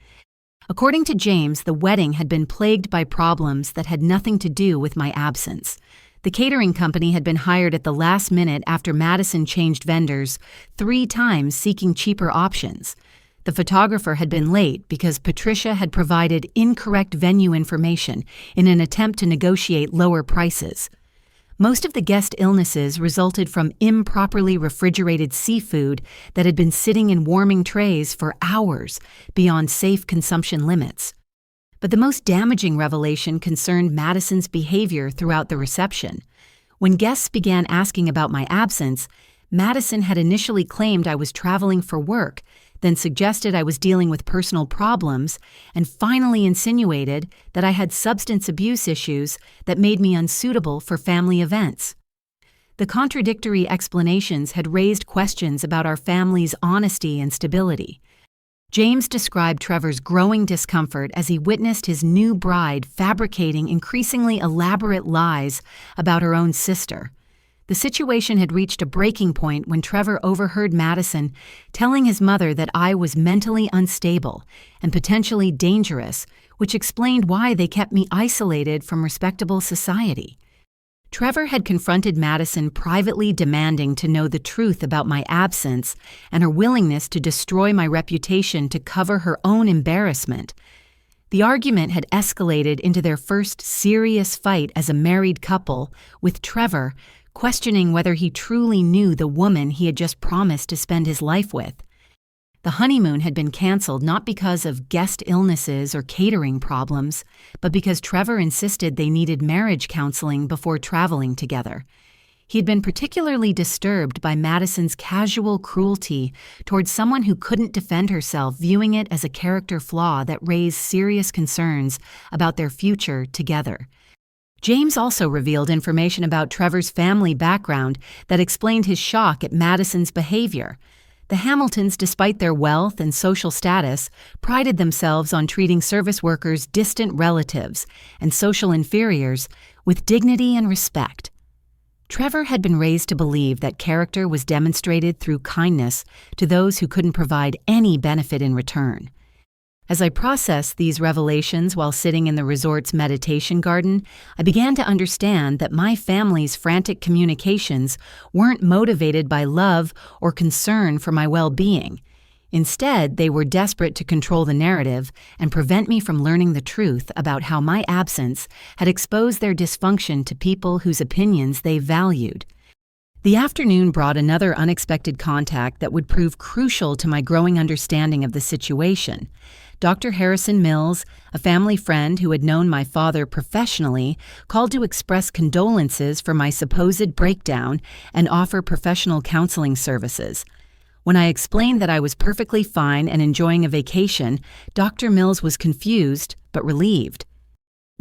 According to James, the wedding had been plagued by problems that had nothing to do with my absence. The catering company had been hired at the last minute after Madison changed vendors 3 times seeking cheaper options. The photographer had been late because Patricia had provided incorrect venue information in an attempt to negotiate lower prices. Most of the guest illnesses resulted from improperly refrigerated seafood that had been sitting in warming trays for hours beyond safe consumption limits. But the most damaging revelation concerned Madison's behavior throughout the reception. When guests began asking about my absence, Madison had initially claimed I was traveling for work, then suggested I was dealing with personal problems, and finally insinuated that I had substance abuse issues that made me unsuitable for family events. The contradictory explanations had raised questions about our family's honesty and stability. James described Trevor's growing discomfort as he witnessed his new bride fabricating increasingly elaborate lies about her own sister. The situation had reached a breaking point when Trevor overheard Madison telling his mother that I was mentally unstable and potentially dangerous, which explained why they kept me isolated from respectable society. Trevor had confronted Madison privately demanding to know the truth about my absence and her willingness to destroy my reputation to cover her own embarrassment. The argument had escalated into their first serious fight as a married couple, with Trevor questioning whether he truly knew the woman he had just promised to spend his life with. The honeymoon had been canceled not because of guest illnesses or catering problems, but because Trevor insisted they needed marriage counseling before traveling together. He had been particularly disturbed by Madison's casual cruelty towards someone who couldn't defend herself, viewing it as a character flaw that raised serious concerns about their future together. James also revealed information about Trevor's family background that explained his shock at Madison's behavior. The Hamiltons, despite their wealth and social status, prided themselves on treating service workers, distant relatives, and social inferiors with dignity and respect. Trevor had been raised to believe that character was demonstrated through kindness to those who couldn't provide any benefit in return. As I processed these revelations while sitting in the resort's meditation garden, I began to understand that my family's frantic communications weren't motivated by love or concern for my well-being. Instead, they were desperate to control the narrative and prevent me from learning the truth about how my absence had exposed their dysfunction to people whose opinions they valued. The afternoon brought another unexpected contact that would prove crucial to my growing understanding of the situation. Dr. Harrison Mills, a family friend who had known my father professionally, called to express condolences for my supposed breakdown and offer professional counseling services. When I explained that I was perfectly fine and enjoying a vacation, Dr. Mills was confused but relieved.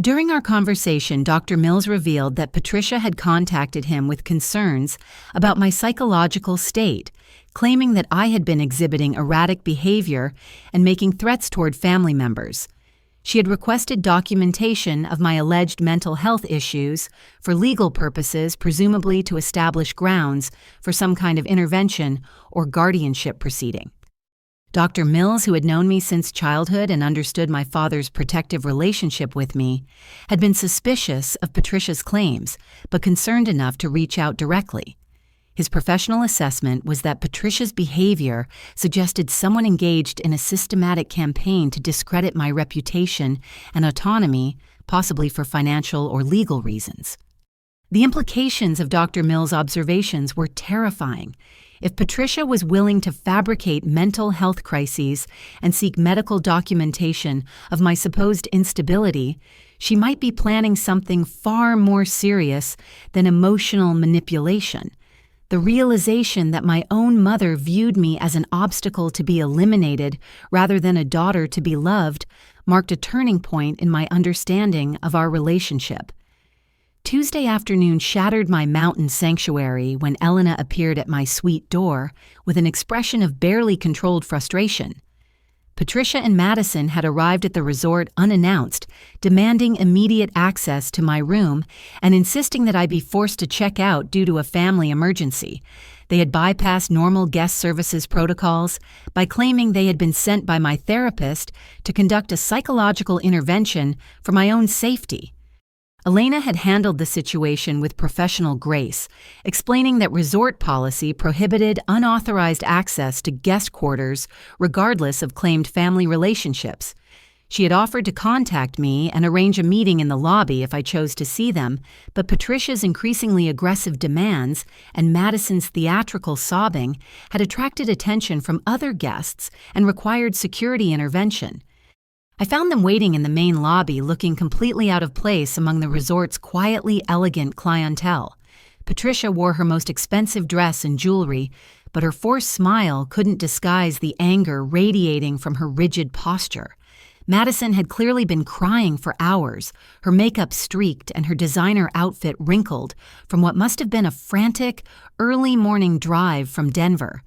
During our conversation, Dr. Mills revealed that Patricia had contacted him with concerns about my psychological state, claiming that I had been exhibiting erratic behavior and making threats toward family members. She had requested documentation of my alleged mental health issues for legal purposes, presumably to establish grounds for some kind of intervention or guardianship proceeding. Dr. Mills, who had known me since childhood and understood my father's protective relationship with me, had been suspicious of Patricia's claims, but concerned enough to reach out directly. His professional assessment was that Patricia's behavior suggested someone engaged in a systematic campaign to discredit my reputation and autonomy, possibly for financial or legal reasons. The implications of Dr. Mills' observations were terrifying. If Patricia was willing to fabricate mental health crises and seek medical documentation of my supposed instability, she might be planning something far more serious than emotional manipulation. The realization that my own mother viewed me as an obstacle to be eliminated rather than a daughter to be loved marked a turning point in my understanding of our relationship. Tuesday afternoon shattered my mountain sanctuary when Elena appeared at my suite door with an expression of barely controlled frustration. Patricia and Madison had arrived at the resort unannounced, demanding immediate access to my room and insisting that I be forced to check out due to a family emergency. They had bypassed normal guest services protocols by claiming they had been sent by my therapist to conduct a psychological intervention for my own safety. Elena had handled the situation with professional grace, explaining that resort policy prohibited unauthorized access to guest quarters regardless of claimed family relationships. She had offered to contact me and arrange a meeting in the lobby if I chose to see them, but Patricia's increasingly aggressive demands and Madison's theatrical sobbing had attracted attention from other guests and required security intervention. I found them waiting in the main lobby, looking completely out of place among the resort's quietly elegant clientele. Patricia wore her most expensive dress and jewelry, but her forced smile couldn't disguise the anger radiating from her rigid posture. Madison had clearly been crying for hours, her makeup streaked and her designer outfit wrinkled from what must have been a frantic, early-morning drive from Denver.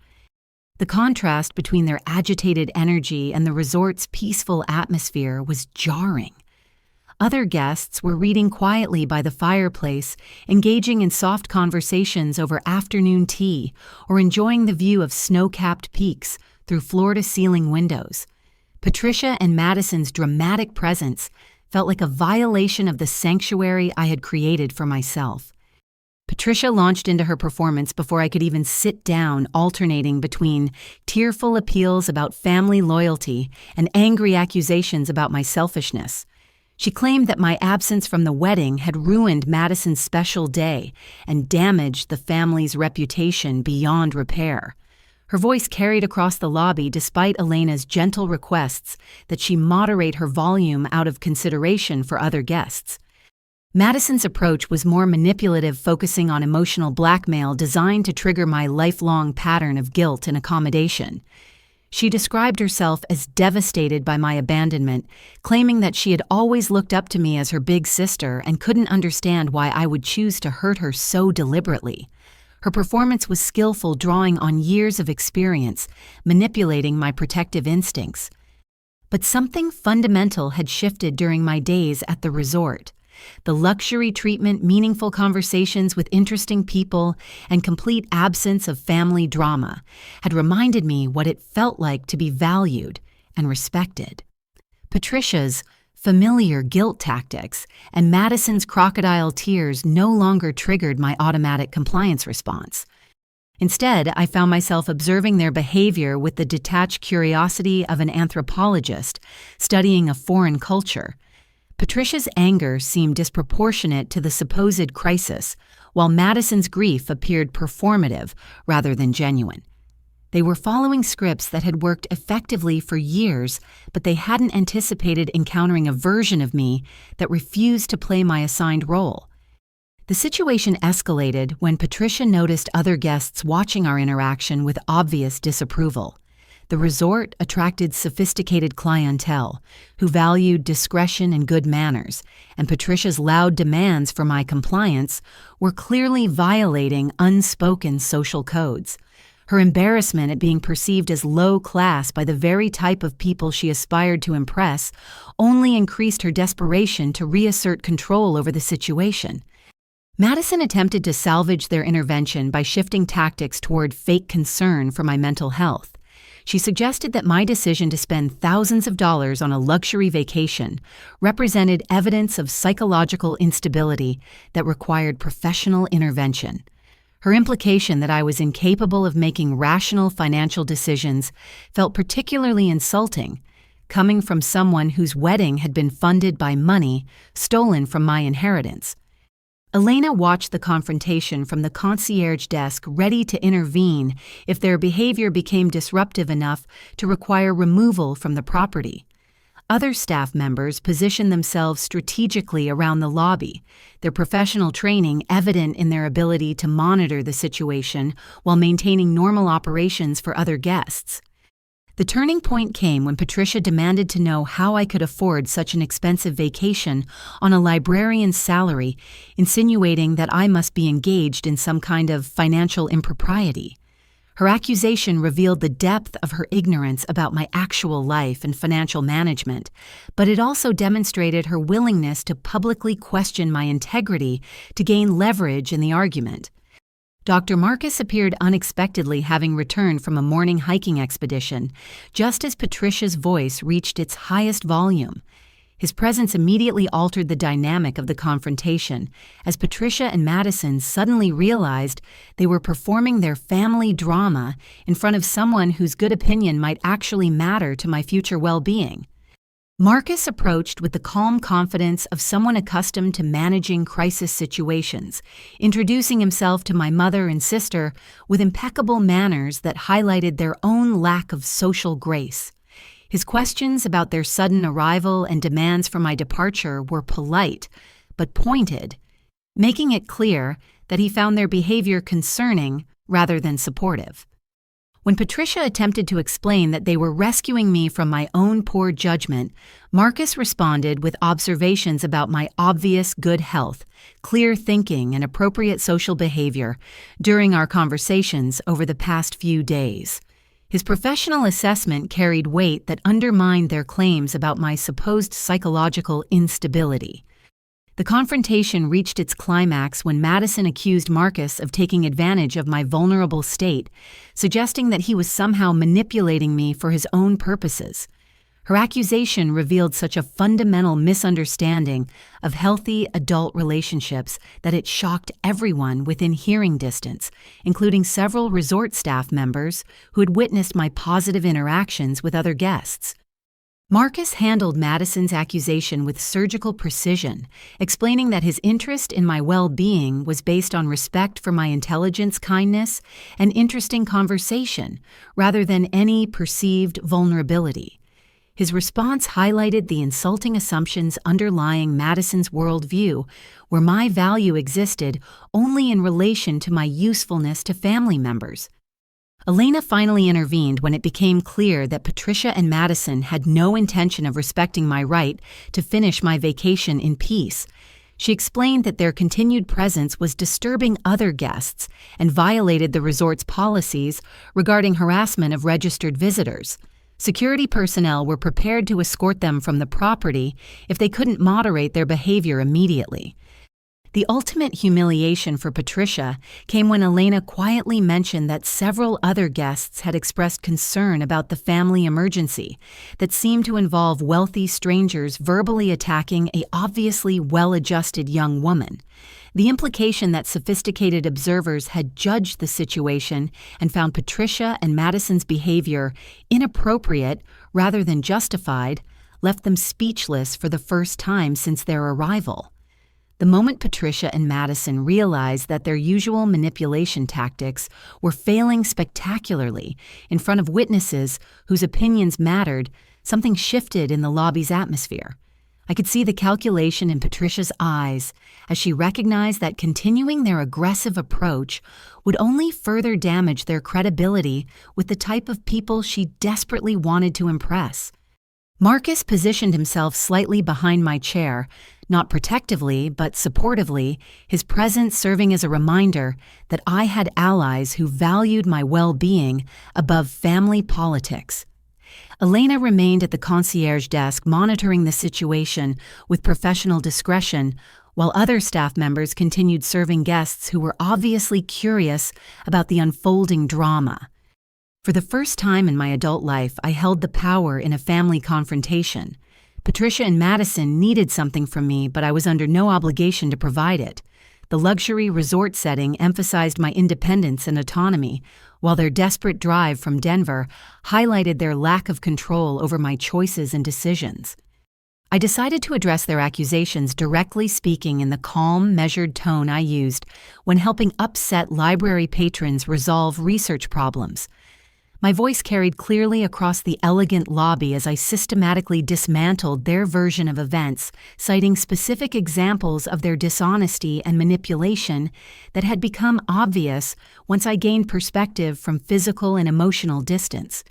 The contrast between their agitated energy and the resort's peaceful atmosphere was jarring. Other guests were reading quietly by the fireplace, engaging in soft conversations over afternoon tea, or enjoying the view of snow-capped peaks through floor-to-ceiling windows. Patricia and Madison's dramatic presence felt like a violation of the sanctuary I had created for myself. Patricia launched into her performance before I could even sit down, alternating between tearful appeals about family loyalty and angry accusations about my selfishness. She claimed that my absence from the wedding had ruined Madison's special day and damaged the family's reputation beyond repair. Her voice carried across the lobby despite Elena's gentle requests that she moderate her volume out of consideration for other guests. Madison's approach was more manipulative, focusing on emotional blackmail designed to trigger my lifelong pattern of guilt and accommodation. She described herself as devastated by my abandonment, claiming that she had always looked up to me as her big sister and couldn't understand why I would choose to hurt her so deliberately. Her performance was skillful, drawing on years of experience, manipulating my protective instincts. But something fundamental had shifted during my days at the resort. The luxury treatment, meaningful conversations with interesting people, and complete absence of family drama had reminded me what it felt like to be valued and respected. Patricia's familiar guilt tactics and Madison's crocodile tears no longer triggered my automatic compliance response. Instead, I found myself observing their behavior with the detached curiosity of an anthropologist studying a foreign culture. Patricia's anger seemed disproportionate to the supposed crisis, while Madison's grief appeared performative rather than genuine. They were following scripts that had worked effectively for years, but they hadn't anticipated encountering a version of me that refused to play my assigned role. The situation escalated when Patricia noticed other guests watching our interaction with obvious disapproval. The resort attracted sophisticated clientele who valued discretion and good manners, and Patricia's loud demands for my compliance were clearly violating unspoken social codes. Her embarrassment at being perceived as low class by the very type of people she aspired to impress only increased her desperation to reassert control over the situation. Madison attempted to salvage their intervention by shifting tactics toward fake concern for my mental health. She suggested that my decision to spend thousands of dollars on a luxury vacation represented evidence of psychological instability that required professional intervention. Her implication that I was incapable of making rational financial decisions felt particularly insulting, coming from someone whose wedding had been funded by money stolen from my inheritance. Elena watched the confrontation from the concierge desk, ready to intervene if their behavior became disruptive enough to require removal from the property. Other staff members positioned themselves strategically around the lobby, their professional training evident in their ability to monitor the situation while maintaining normal operations for other guests. The turning point came when Patricia demanded to know how I could afford such an expensive vacation on a librarian's salary, insinuating that I must be engaged in some kind of financial impropriety. Her accusation revealed the depth of her ignorance about my actual life and financial management, but it also demonstrated her willingness to publicly question my integrity to gain leverage in the argument. Dr. Marcus appeared unexpectedly, having returned from a morning hiking expedition, just as Patricia's voice reached its highest volume. His presence immediately altered the dynamic of the confrontation, as Patricia and Madison suddenly realized they were performing their family drama in front of someone whose good opinion might actually matter to my future well-being. Marcus approached with the calm confidence of someone accustomed to managing crisis situations, introducing himself to my mother and sister with impeccable manners that highlighted their own lack of social grace. His questions about their sudden arrival and demands for my departure were polite, but pointed, making it clear that he found their behavior concerning rather than supportive. When Patricia attempted to explain that they were rescuing me from my own poor judgment, Marcus responded with observations about my obvious good health, clear thinking, and appropriate social behavior during our conversations over the past few days. His professional assessment carried weight that undermined their claims about my supposed psychological instability. The confrontation reached its climax when Madison accused Marcus of taking advantage of my vulnerable state, suggesting that he was somehow manipulating me for his own purposes. Her accusation revealed such a fundamental misunderstanding of healthy adult relationships that it shocked everyone within hearing distance, including several resort staff members who had witnessed my positive interactions with other guests. Marcus handled Madison's accusation with surgical precision, explaining that his interest in my well-being was based on respect for my intelligence, kindness, and interesting conversation, rather than any perceived vulnerability. His response highlighted the insulting assumptions underlying Madison's worldview, where my value existed only in relation to my usefulness to family members. Elena finally intervened when it became clear that Patricia and Madison had no intention of respecting my right to finish my vacation in peace. She explained that their continued presence was disturbing other guests and violated the resort's policies regarding harassment of registered visitors. Security personnel were prepared to escort them from the property if they couldn't moderate their behavior immediately. The ultimate humiliation for Patricia came when Elena quietly mentioned that several other guests had expressed concern about the family emergency that seemed to involve wealthy strangers verbally attacking an obviously well-adjusted young woman. The implication that sophisticated observers had judged the situation and found Patricia and Madison's behavior inappropriate rather than justified left them speechless for the first time since their arrival. The moment Patricia and Madison realized that their usual manipulation tactics were failing spectacularly in front of witnesses whose opinions mattered, something shifted in the lobby's atmosphere. I could see the calculation in Patricia's eyes as she recognized that continuing their aggressive approach would only further damage their credibility with the type of people she desperately wanted to impress. Marcus positioned himself slightly behind my chair, not protectively but supportively, his presence serving as a reminder that I had allies who valued my well-being above family politics. Elena remained at the concierge desk monitoring the situation with professional discretion, while other staff members continued serving guests who were obviously curious about the unfolding drama. For the first time in my adult life, I held the power in a family confrontation. Patricia and Madison needed something from me, but I was under no obligation to provide it. The luxury resort setting emphasized my independence and autonomy, while their desperate drive from Denver highlighted their lack of control over my choices and decisions. I decided to address their accusations directly, speaking in the calm, measured tone I used when helping upset library patrons resolve research problems. My voice carried clearly across the elegant lobby as I systematically dismantled their version of events, citing specific examples of their dishonesty and manipulation that had become obvious once I gained perspective from physical and emotional distance.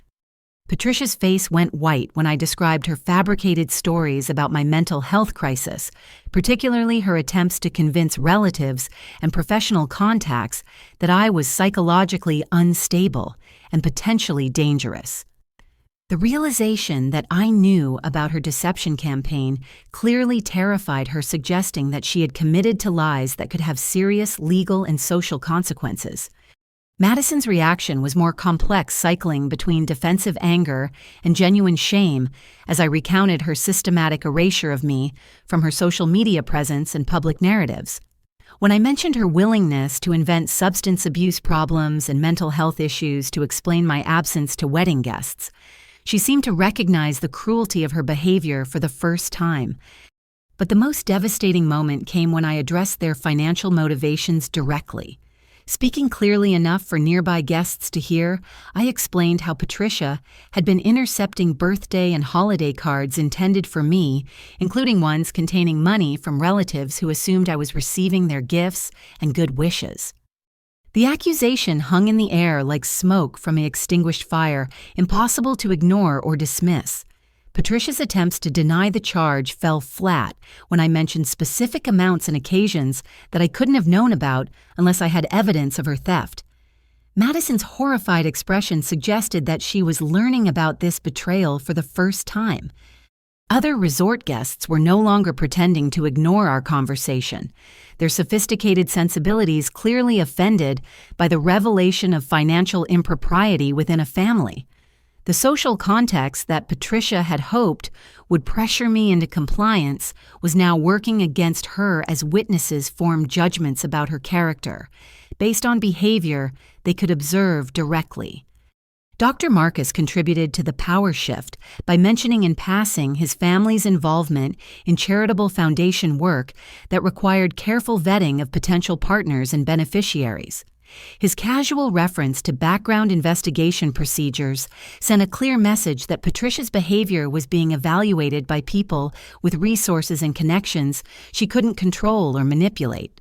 Patricia's face went white when I described her fabricated stories about my mental health crisis, particularly her attempts to convince relatives and professional contacts that I was psychologically unstable and potentially dangerous. The realization that I knew about her deception campaign clearly terrified her, suggesting that she had committed to lies that could have serious legal and social consequences. Madison's reaction was more complex, cycling between defensive anger and genuine shame as I recounted her systematic erasure of me from her social media presence and public narratives. When I mentioned her willingness to invent substance abuse problems and mental health issues to explain my absence to wedding guests, she seemed to recognize the cruelty of her behavior for the first time. But the most devastating moment came when I addressed their financial motivations directly. Speaking clearly enough for nearby guests to hear, I explained how Patricia had been intercepting birthday and holiday cards intended for me, including ones containing money from relatives who assumed I was receiving their gifts and good wishes. The accusation hung in the air like smoke from an extinguished fire, impossible to ignore or dismiss. Patricia's attempts to deny the charge fell flat when I mentioned specific amounts and occasions that I couldn't have known about unless I had evidence of her theft. Madison's horrified expression suggested that she was learning about this betrayal for the first time. Other resort guests were no longer pretending to ignore our conversation, their sophisticated sensibilities clearly offended by the revelation of financial impropriety within a family. The social context that Patricia had hoped would pressure me into compliance was now working against her as witnesses formed judgments about her character, based on behavior they could observe directly. Dr. Marcus contributed to the power shift by mentioning in passing his family's involvement in charitable foundation work that required careful vetting of potential partners and beneficiaries. His casual reference to background investigation procedures sent a clear message that Patricia's behavior was being evaluated by people with resources and connections she couldn't control or manipulate.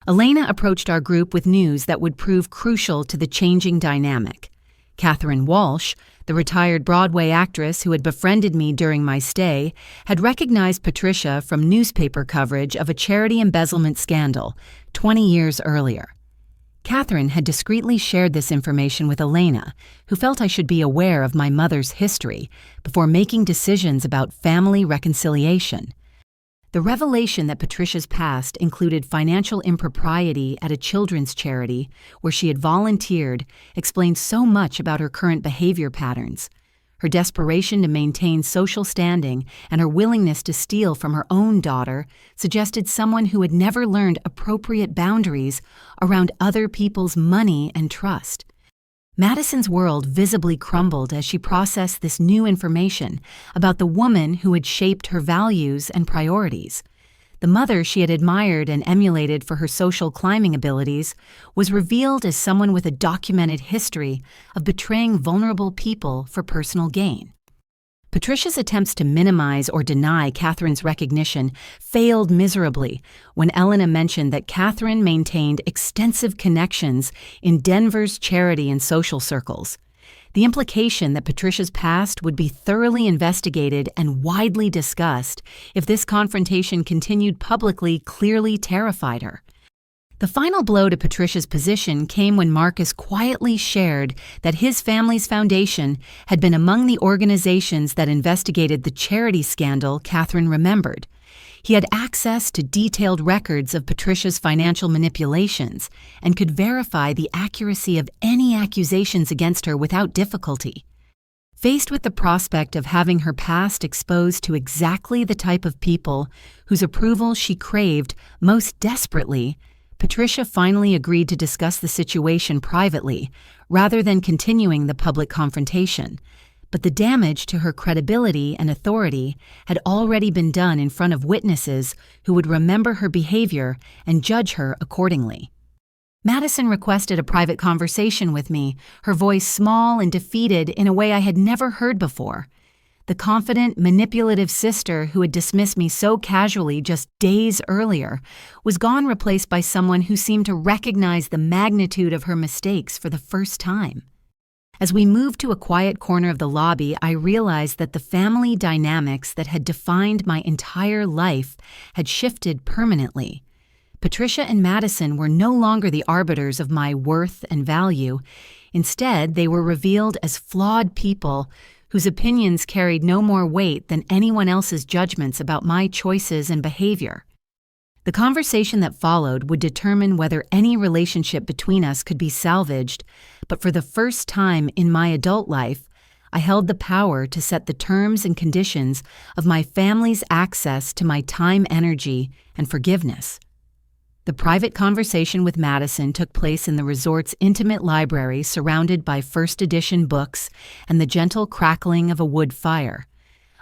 Elena approached our group with news that would prove crucial to the changing dynamic. Catherine Walsh, the retired Broadway actress who had befriended me during my stay, had recognized Patricia from newspaper coverage of a charity embezzlement scandal 20 years earlier. Catherine had discreetly shared this information with Elena, who felt I should be aware of my mother's history before making decisions about family reconciliation. The revelation that Patricia's past included financial impropriety at a children's charity where she had volunteered explained so much about her current behavior patterns. Her desperation to maintain social standing and her willingness to steal from her own daughter suggested someone who had never learned appropriate boundaries around other people's money and trust. Madison's world visibly crumbled as she processed this new information about the woman who had shaped her values and priorities. The mother she had admired and emulated for her social climbing abilities was revealed as someone with a documented history of betraying vulnerable people for personal gain. Patricia's attempts to minimize or deny Catherine's recognition failed miserably when Elena mentioned that Catherine maintained extensive connections in Denver's charity and social circles. The implication that Patricia's past would be thoroughly investigated and widely discussed if this confrontation continued publicly clearly terrified her. The final blow to Patricia's position came when Marcus quietly shared that his family's foundation had been among the organizations that investigated the charity scandal Catherine remembered. He had access to detailed records of Patricia's financial manipulations and could verify the accuracy of any accusations against her without difficulty. Faced with the prospect of having her past exposed to exactly the type of people whose approval she craved most desperately, Patricia finally agreed to discuss the situation privately, rather than continuing the public confrontation. But the damage to her credibility and authority had already been done in front of witnesses who would remember her behavior and judge her accordingly. Madison requested a private conversation with me, her voice small and defeated in a way I had never heard before. The confident, manipulative sister who had dismissed me so casually just days earlier was gone, replaced by someone who seemed to recognize the magnitude of her mistakes for the first time. As we moved to a quiet corner of the lobby, I realized that the family dynamics that had defined my entire life had shifted permanently. Patricia and Madison were no longer the arbiters of my worth and value. Instead, they were revealed as flawed people whose opinions carried no more weight than anyone else's judgments about my choices and behavior. The conversation that followed would determine whether any relationship between us could be salvaged, but for the first time in my adult life, I held the power to set the terms and conditions of my family's access to my time, energy, and forgiveness. The private conversation with Madison took place in the resort's intimate library, surrounded by first edition books and the gentle crackling of a wood fire.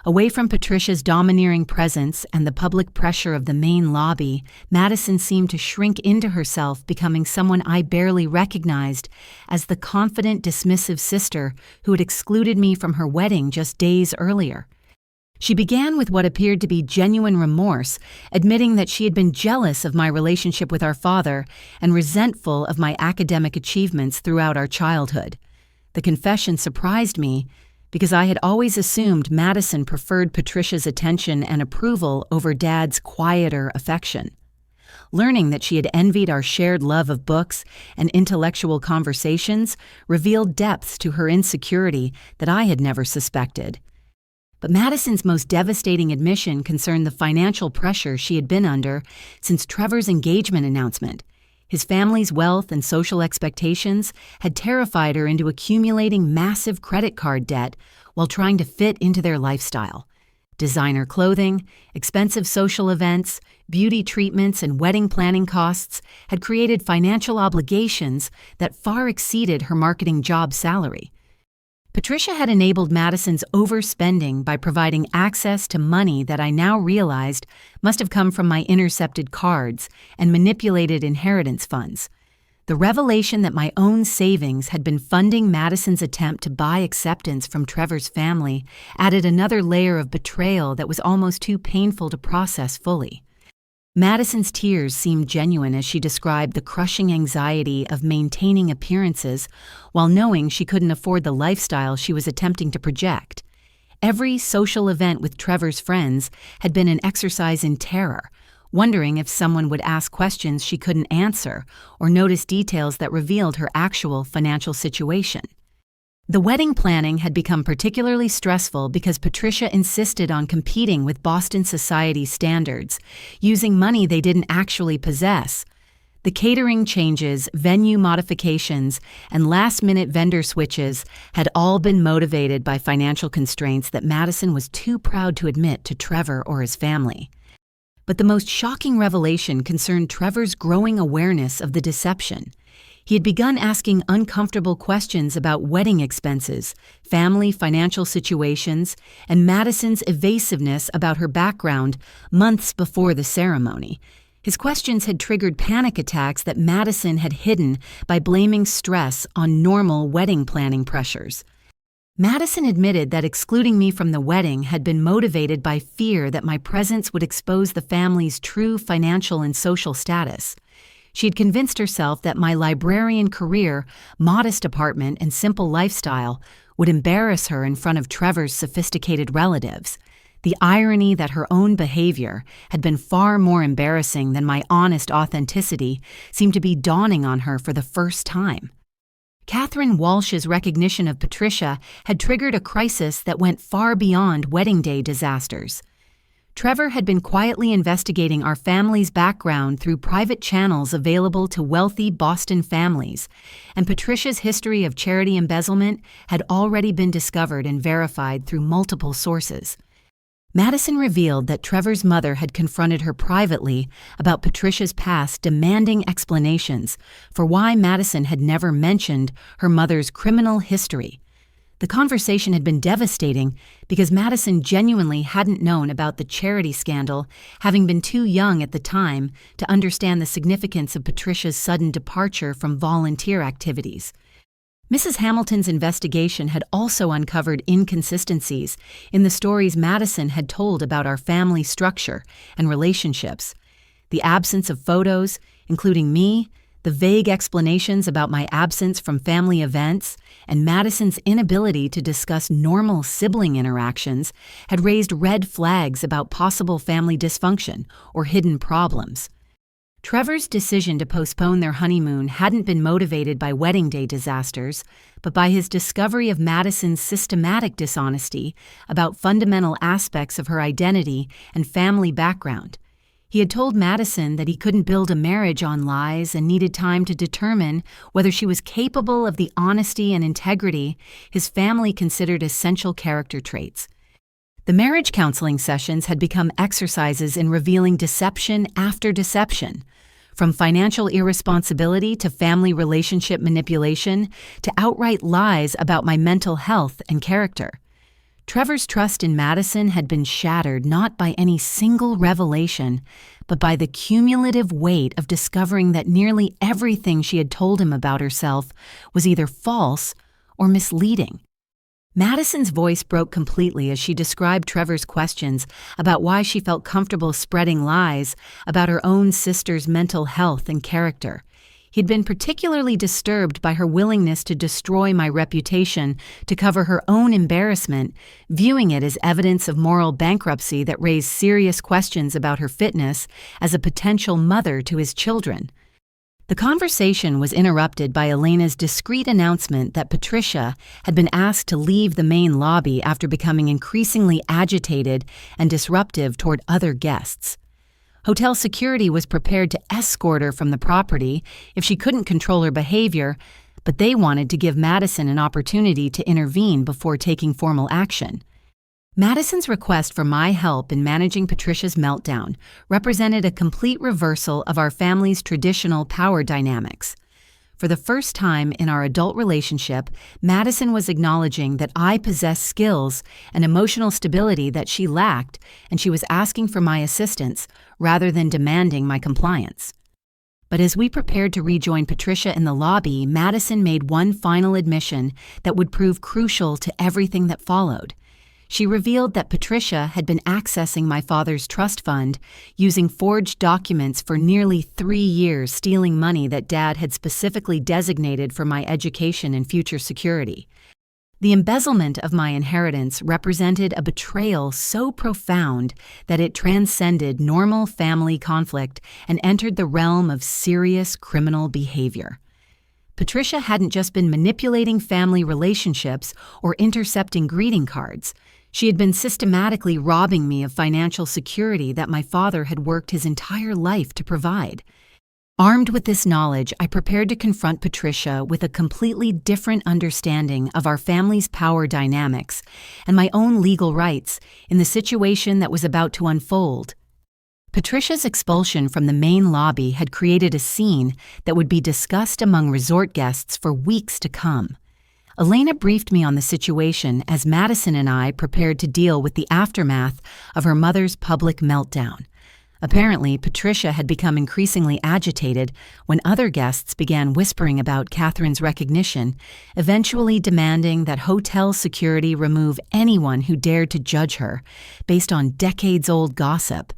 Away from Patricia's domineering presence and the public pressure of the main lobby, Madison seemed to shrink into herself, becoming someone I barely recognized as the confident, dismissive sister who had excluded me from her wedding just days earlier. She began with what appeared to be genuine remorse, admitting that she had been jealous of my relationship with our father and resentful of my academic achievements throughout our childhood. The confession surprised me because I had always assumed Madison preferred Patricia's attention and approval over Dad's quieter affection. Learning that she had envied our shared love of books and intellectual conversations revealed depths to her insecurity that I had never suspected. But Madison's most devastating admission concerned the financial pressure she had been under since Trevor's engagement announcement. His family's wealth and social expectations had terrified her into accumulating massive credit card debt while trying to fit into their lifestyle. Designer clothing, expensive social events, beauty treatments, and wedding planning costs had created financial obligations that far exceeded her marketing job salary. Patricia had enabled Madison's overspending by providing access to money that I now realized must have come from my intercepted cards and manipulated inheritance funds. The revelation that my own savings had been funding Madison's attempt to buy acceptance from Trevor's family added another layer of betrayal that was almost too painful to process fully. Madison's tears seemed genuine as she described the crushing anxiety of maintaining appearances while knowing she couldn't afford the lifestyle she was attempting to project. Every social event with Trevor's friends had been an exercise in terror, wondering if someone would ask questions she couldn't answer or notice details that revealed her actual financial situation. The wedding planning had become particularly stressful because Patricia insisted on competing with Boston society standards, using money they didn't actually possess. The catering changes, venue modifications, and last-minute vendor switches had all been motivated by financial constraints that Madison was too proud to admit to Trevor or his family. But the most shocking revelation concerned Trevor's growing awareness of the deception. He had begun asking uncomfortable questions about wedding expenses, family financial situations, and Madison's evasiveness about her background months before the ceremony. His questions had triggered panic attacks that Madison had hidden by blaming stress on normal wedding planning pressures. Madison admitted that excluding me from the wedding had been motivated by fear that my presence would expose the family's true financial and social status. She had convinced herself that my librarian career, modest apartment, and simple lifestyle would embarrass her in front of Trevor's sophisticated relatives. The irony that her own behavior had been far more embarrassing than my honest authenticity seemed to be dawning on her for the first time. Catherine Walsh's recognition of Patricia had triggered a crisis that went far beyond wedding day disasters. Trevor had been quietly investigating our family's background through private channels available to wealthy Boston families, and Patricia's history of charity embezzlement had already been discovered and verified through multiple sources. Madison revealed that Trevor's mother had confronted her privately about Patricia's past, demanding explanations for why Madison had never mentioned her mother's criminal history. The conversation had been devastating because Madison genuinely hadn't known about the charity scandal, having been too young at the time to understand the significance of Patricia's sudden departure from volunteer activities. Mrs. Hamilton's investigation had also uncovered inconsistencies in the stories Madison had told about our family structure and relationships. The absence of photos, including me, the vague explanations about my absence from family events, and Madison's inability to discuss normal sibling interactions had raised red flags about possible family dysfunction or hidden problems. Trevor's decision to postpone their honeymoon hadn't been motivated by wedding day disasters, but by his discovery of Madison's systematic dishonesty about fundamental aspects of her identity and family background. He had told Madison that he couldn't build a marriage on lies and needed time to determine whether she was capable of the honesty and integrity his family considered essential character traits. The marriage counseling sessions had become exercises in revealing deception after deception, from financial irresponsibility to family relationship manipulation to outright lies about my mental health and character. Trevor's trust in Madison had been shattered not by any single revelation, but by the cumulative weight of discovering that nearly everything she had told him about herself was either false or misleading. Madison's voice broke completely as she described Trevor's questions about why she felt comfortable spreading lies about her own sister's mental health and character. He'd been particularly disturbed by her willingness to destroy my reputation to cover her own embarrassment, viewing it as evidence of moral bankruptcy that raised serious questions about her fitness as a potential mother to his children. The conversation was interrupted by Elena's discreet announcement that Patricia had been asked to leave the main lobby after becoming increasingly agitated and disruptive toward other guests. Hotel security was prepared to escort her from the property if she couldn't control her behavior, but they wanted to give Madison an opportunity to intervene before taking formal action. Madison's request for my help in managing Patricia's meltdown represented a complete reversal of our family's traditional power dynamics. For the first time in our adult relationship, Madison was acknowledging that I possessed skills and emotional stability that she lacked, and she was asking for my assistance rather than demanding my compliance. But as we prepared to rejoin Patricia in the lobby, Madison made one final admission that would prove crucial to everything that followed. She revealed that Patricia had been accessing my father's trust fund, using forged documents for nearly 3 years, stealing money that Dad had specifically designated for my education and future security. The embezzlement of my inheritance represented a betrayal so profound that it transcended normal family conflict and entered the realm of serious criminal behavior. Patricia hadn't just been manipulating family relationships or intercepting greeting cards. She had been systematically robbing me of financial security that my father had worked his entire life to provide. Armed with this knowledge, I prepared to confront Patricia with a completely different understanding of our family's power dynamics and my own legal rights in the situation that was about to unfold. Patricia's expulsion from the main lobby had created a scene that would be discussed among resort guests for weeks to come. Elena briefed me on the situation as Madison and I prepared to deal with the aftermath of her mother's public meltdown. Apparently, Patricia had become increasingly agitated when other guests began whispering about Catherine's recognition, eventually demanding that hotel security remove anyone who dared to judge her, based on decades-old gossip.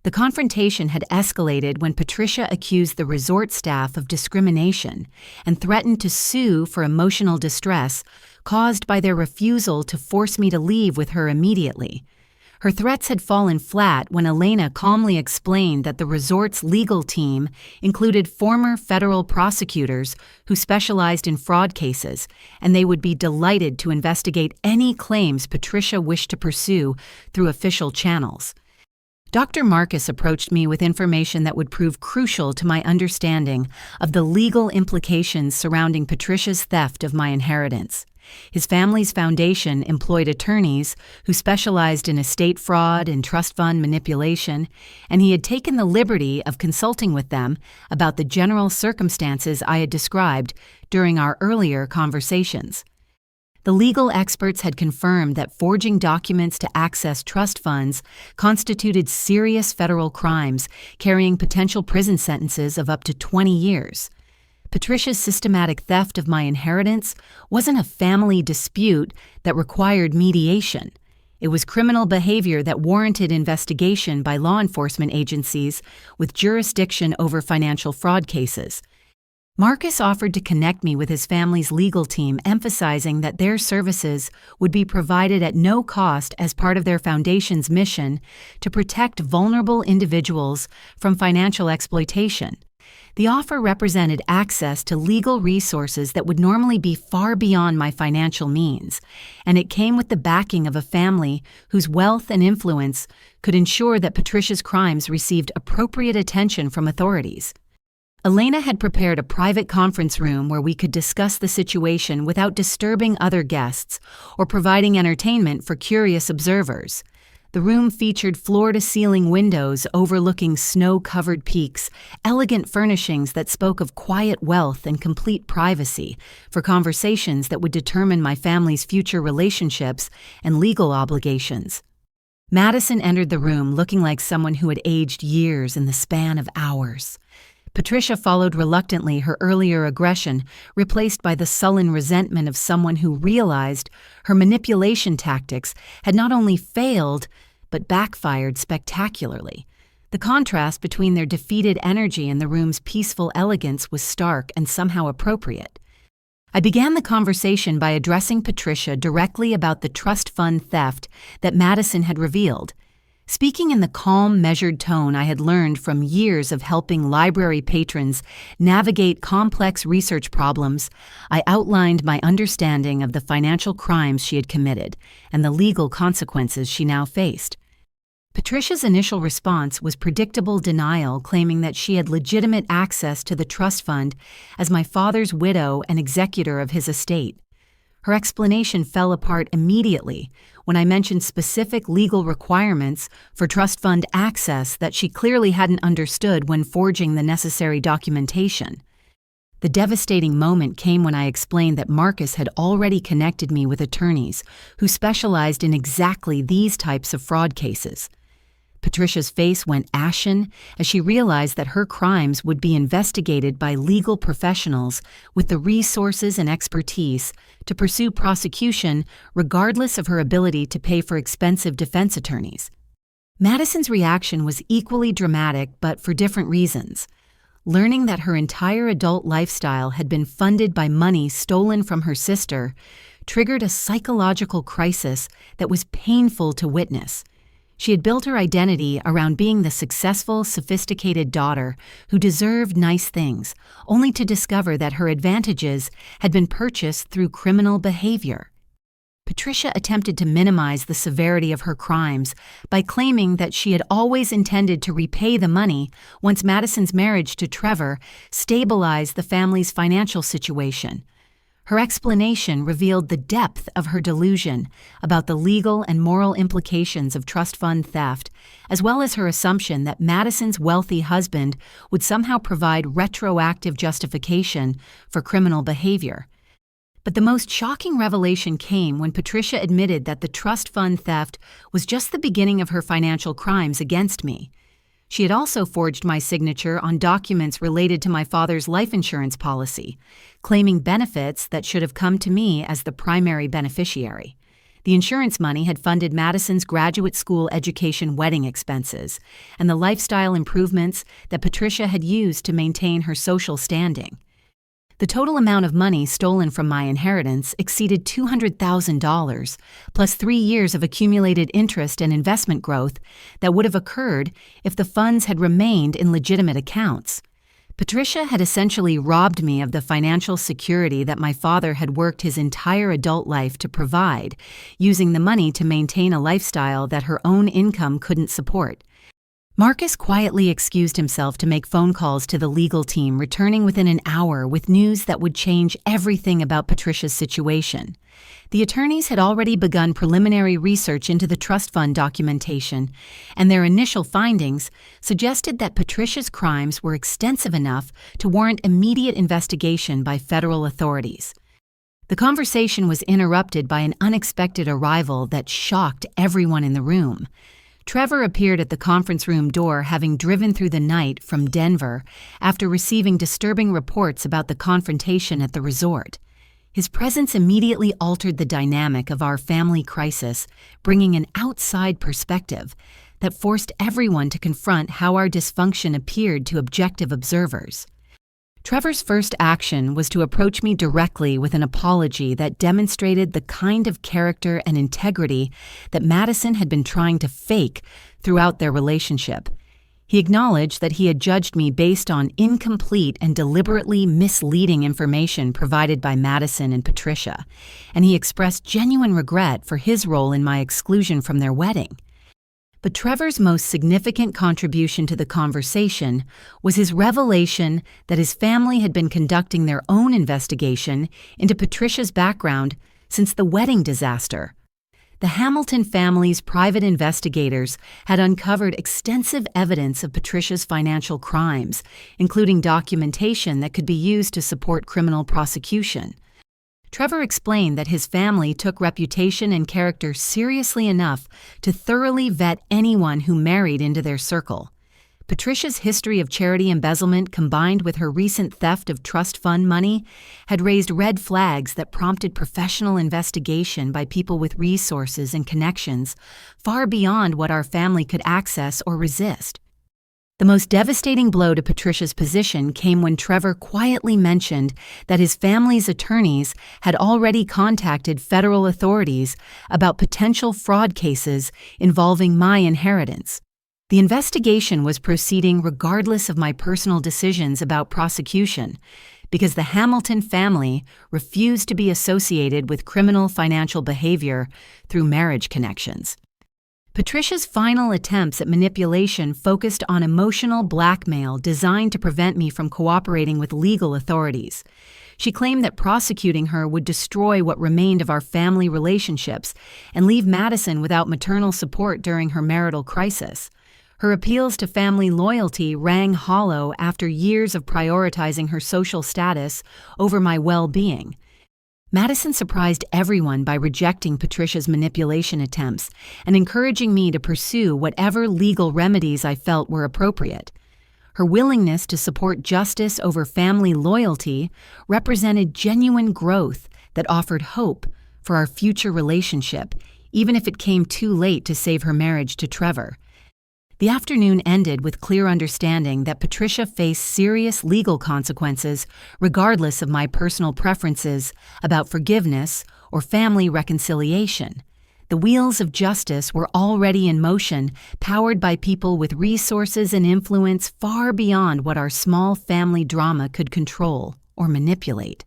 The confrontation had escalated when Patricia accused the resort staff of discrimination and threatened to sue for emotional distress caused by their refusal to force me to leave with her immediately. Her threats had fallen flat when Elena calmly explained that the resort's legal team included former federal prosecutors who specialized in fraud cases, and they would be delighted to investigate any claims Patricia wished to pursue through official channels. Dr. Marcus approached me with information that would prove crucial to my understanding of the legal implications surrounding Patricia's theft of my inheritance. His family's foundation employed attorneys who specialized in estate fraud and trust fund manipulation, and he had taken the liberty of consulting with them about the general circumstances I had described during our earlier conversations. The legal experts had confirmed that forging documents to access trust funds constituted serious federal crimes, carrying potential prison sentences of up to 20 years. Patricia's systematic theft of my inheritance wasn't a family dispute that required mediation. It was criminal behavior that warranted investigation by law enforcement agencies with jurisdiction over financial fraud cases. Marcus offered to connect me with his family's legal team, emphasizing that their services would be provided at no cost as part of their foundation's mission to protect vulnerable individuals from financial exploitation. The offer represented access to legal resources that would normally be far beyond my financial means, and it came with the backing of a family whose wealth and influence could ensure that Patricia's crimes received appropriate attention from authorities. Elena had prepared a private conference room where we could discuss the situation without disturbing other guests or providing entertainment for curious observers. The room featured floor-to-ceiling windows overlooking snow-covered peaks, elegant furnishings that spoke of quiet wealth and complete privacy for conversations that would determine my family's future relationships and legal obligations. Madison entered the room looking like someone who had aged years in the span of hours. Patricia followed reluctantly, her earlier aggression replaced by the sullen resentment of someone who realized her manipulation tactics had not only failed, but backfired spectacularly. The contrast between their defeated energy and the room's peaceful elegance was stark and somehow appropriate. I began the conversation by addressing Patricia directly about the trust fund theft that Madison had revealed. Speaking in the calm, measured tone I had learned from years of helping library patrons navigate complex research problems, I outlined my understanding of the financial crimes she had committed and the legal consequences she now faced. Patricia's initial response was predictable denial, claiming that she had legitimate access to the trust fund as my father's widow and executor of his estate. Her explanation fell apart immediately when I mentioned specific legal requirements for trust fund access that she clearly hadn't understood when forging the necessary documentation. The devastating moment came when I explained that Marcus had already connected me with attorneys who specialized in exactly these types of fraud cases. Patricia's face went ashen as she realized that her crimes would be investigated by legal professionals with the resources and expertise to pursue prosecution regardless of her ability to pay for expensive defense attorneys. Madison's reaction was equally dramatic, but for different reasons. Learning that her entire adult lifestyle had been funded by money stolen from her sister triggered a psychological crisis that was painful to witness. She had built her identity around being the successful, sophisticated daughter who deserved nice things, only to discover that her advantages had been purchased through criminal behavior. Patricia attempted to minimize the severity of her crimes by claiming that she had always intended to repay the money once Madison's marriage to Trevor stabilized the family's financial situation. Her explanation revealed the depth of her delusion about the legal and moral implications of trust fund theft, as well as her assumption that Madison's wealthy husband would somehow provide retroactive justification for criminal behavior. But the most shocking revelation came when Patricia admitted that the trust fund theft was just the beginning of her financial crimes against me. She had also forged my signature on documents related to my father's life insurance policy, claiming benefits that should have come to me as the primary beneficiary. The insurance money had funded Madison's graduate school education wedding expenses and the lifestyle improvements that Patricia had used to maintain her social standing. The total amount of money stolen from my inheritance exceeded $200,000, plus 3 years of accumulated interest and investment growth that would have occurred if the funds had remained in legitimate accounts. Patricia had essentially robbed me of the financial security that my father had worked his entire adult life to provide, using the money to maintain a lifestyle that her own income couldn't support. Marcus quietly excused himself to make phone calls to the legal team, returning within an hour with news that would change everything about Patricia's situation. The attorneys had already begun preliminary research into the trust fund documentation, and their initial findings suggested that Patricia's crimes were extensive enough to warrant immediate investigation by federal authorities. The conversation was interrupted by an unexpected arrival that shocked everyone in the room. Trevor appeared at the conference room door, having driven through the night from Denver after receiving disturbing reports about the confrontation at the resort. His presence immediately altered the dynamic of our family crisis, bringing an outside perspective that forced everyone to confront how our dysfunction appeared to objective observers. Trevor's first action was to approach me directly with an apology that demonstrated the kind of character and integrity that Madison had been trying to fake throughout their relationship. He acknowledged that he had judged me based on incomplete and deliberately misleading information provided by Madison and Patricia, and he expressed genuine regret for his role in my exclusion from their wedding. But Trevor's most significant contribution to the conversation was his revelation that his family had been conducting their own investigation into Patricia's background since the wedding disaster. The Hamilton family's private investigators had uncovered extensive evidence of Patricia's financial crimes, including documentation that could be used to support criminal prosecution. Trevor explained that his family took reputation and character seriously enough to thoroughly vet anyone who married into their circle. Patricia's history of charity embezzlement combined with her recent theft of trust fund money had raised red flags that prompted professional investigation by people with resources and connections far beyond what our family could access or resist. The most devastating blow to Patricia's position came when Trevor quietly mentioned that his family's attorneys had already contacted federal authorities about potential fraud cases involving my inheritance. The investigation was proceeding regardless of my personal decisions about prosecution, because the Hamilton family refused to be associated with criminal financial behavior through marriage connections. Patricia's final attempts at manipulation focused on emotional blackmail designed to prevent me from cooperating with legal authorities. She claimed that prosecuting her would destroy what remained of our family relationships and leave Madison without maternal support during her marital crisis. Her appeals to family loyalty rang hollow after years of prioritizing her social status over my well-being. Madison surprised everyone by rejecting Patricia's manipulation attempts and encouraging me to pursue whatever legal remedies I felt were appropriate. Her willingness to support justice over family loyalty represented genuine growth that offered hope for our future relationship, even if it came too late to save her marriage to Trevor. The afternoon ended with clear understanding that Patricia faced serious legal consequences regardless of my personal preferences about forgiveness or family reconciliation. The wheels of justice were already in motion, powered by people with resources and influence far beyond what our small family drama could control or manipulate.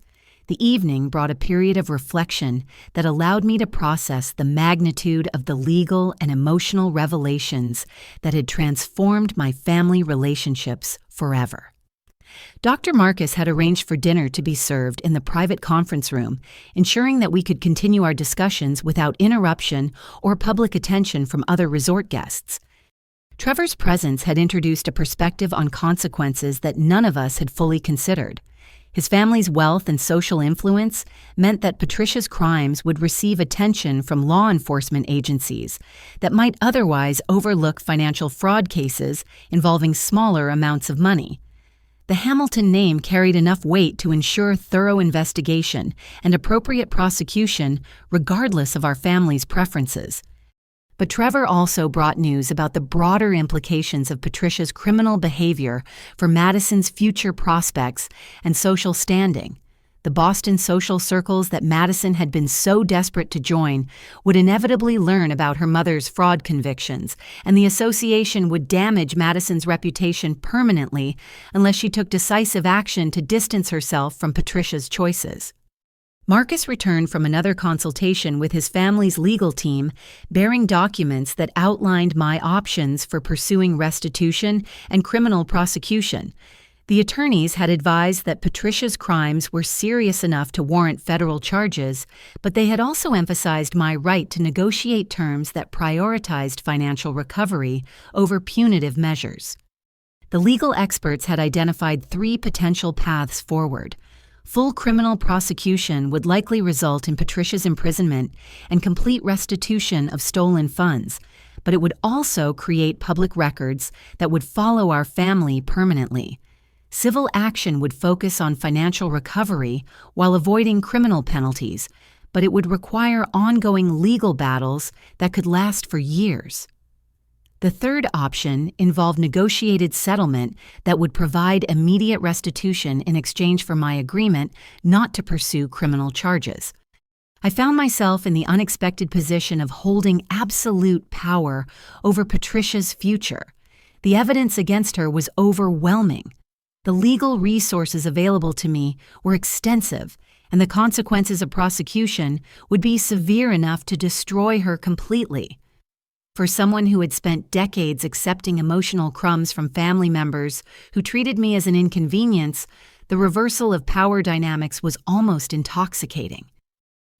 The evening brought a period of reflection that allowed me to process the magnitude of the legal and emotional revelations that had transformed my family relationships forever. Dr. Marcus had arranged for dinner to be served in the private conference room, ensuring that we could continue our discussions without interruption or public attention from other resort guests. Trevor's presence had introduced a perspective on consequences that none of us had fully considered. His family's wealth and social influence meant that Patricia's crimes would receive attention from law enforcement agencies that might otherwise overlook financial fraud cases involving smaller amounts of money. The Hamilton name carried enough weight to ensure thorough investigation and appropriate prosecution regardless of our family's preferences. But Trevor also brought news about the broader implications of Patricia's criminal behavior for Madison's future prospects and social standing. The Boston social circles that Madison had been so desperate to join would inevitably learn about her mother's fraud convictions, and the association would damage Madison's reputation permanently unless she took decisive action to distance herself from Patricia's choices. Marcus returned from another consultation with his family's legal team, bearing documents that outlined my options for pursuing restitution and criminal prosecution. The attorneys had advised that Patricia's crimes were serious enough to warrant federal charges, but they had also emphasized my right to negotiate terms that prioritized financial recovery over punitive measures. The legal experts had identified 3 potential paths forward. Full criminal prosecution would likely result in Patricia's imprisonment and complete restitution of stolen funds, but it would also create public records that would follow our family permanently. Civil action would focus on financial recovery while avoiding criminal penalties, but it would require ongoing legal battles that could last for years. The third option involved negotiated settlement that would provide immediate restitution in exchange for my agreement not to pursue criminal charges. I found myself in the unexpected position of holding absolute power over Patricia's future. The evidence against her was overwhelming. The legal resources available to me were extensive, and the consequences of prosecution would be severe enough to destroy her completely. For someone who had spent decades accepting emotional crumbs from family members who treated me as an inconvenience, the reversal of power dynamics was almost intoxicating.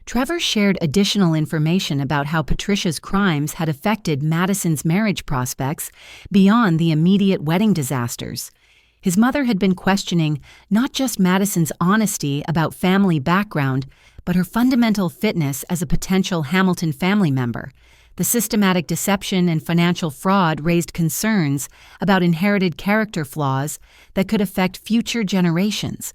Trevor shared additional information about how Patricia's crimes had affected Madison's marriage prospects beyond the immediate wedding disasters. His mother had been questioning not just Madison's honesty about family background, but her fundamental fitness as a potential Hamilton family member. The systematic deception and financial fraud raised concerns about inherited character flaws that could affect future generations.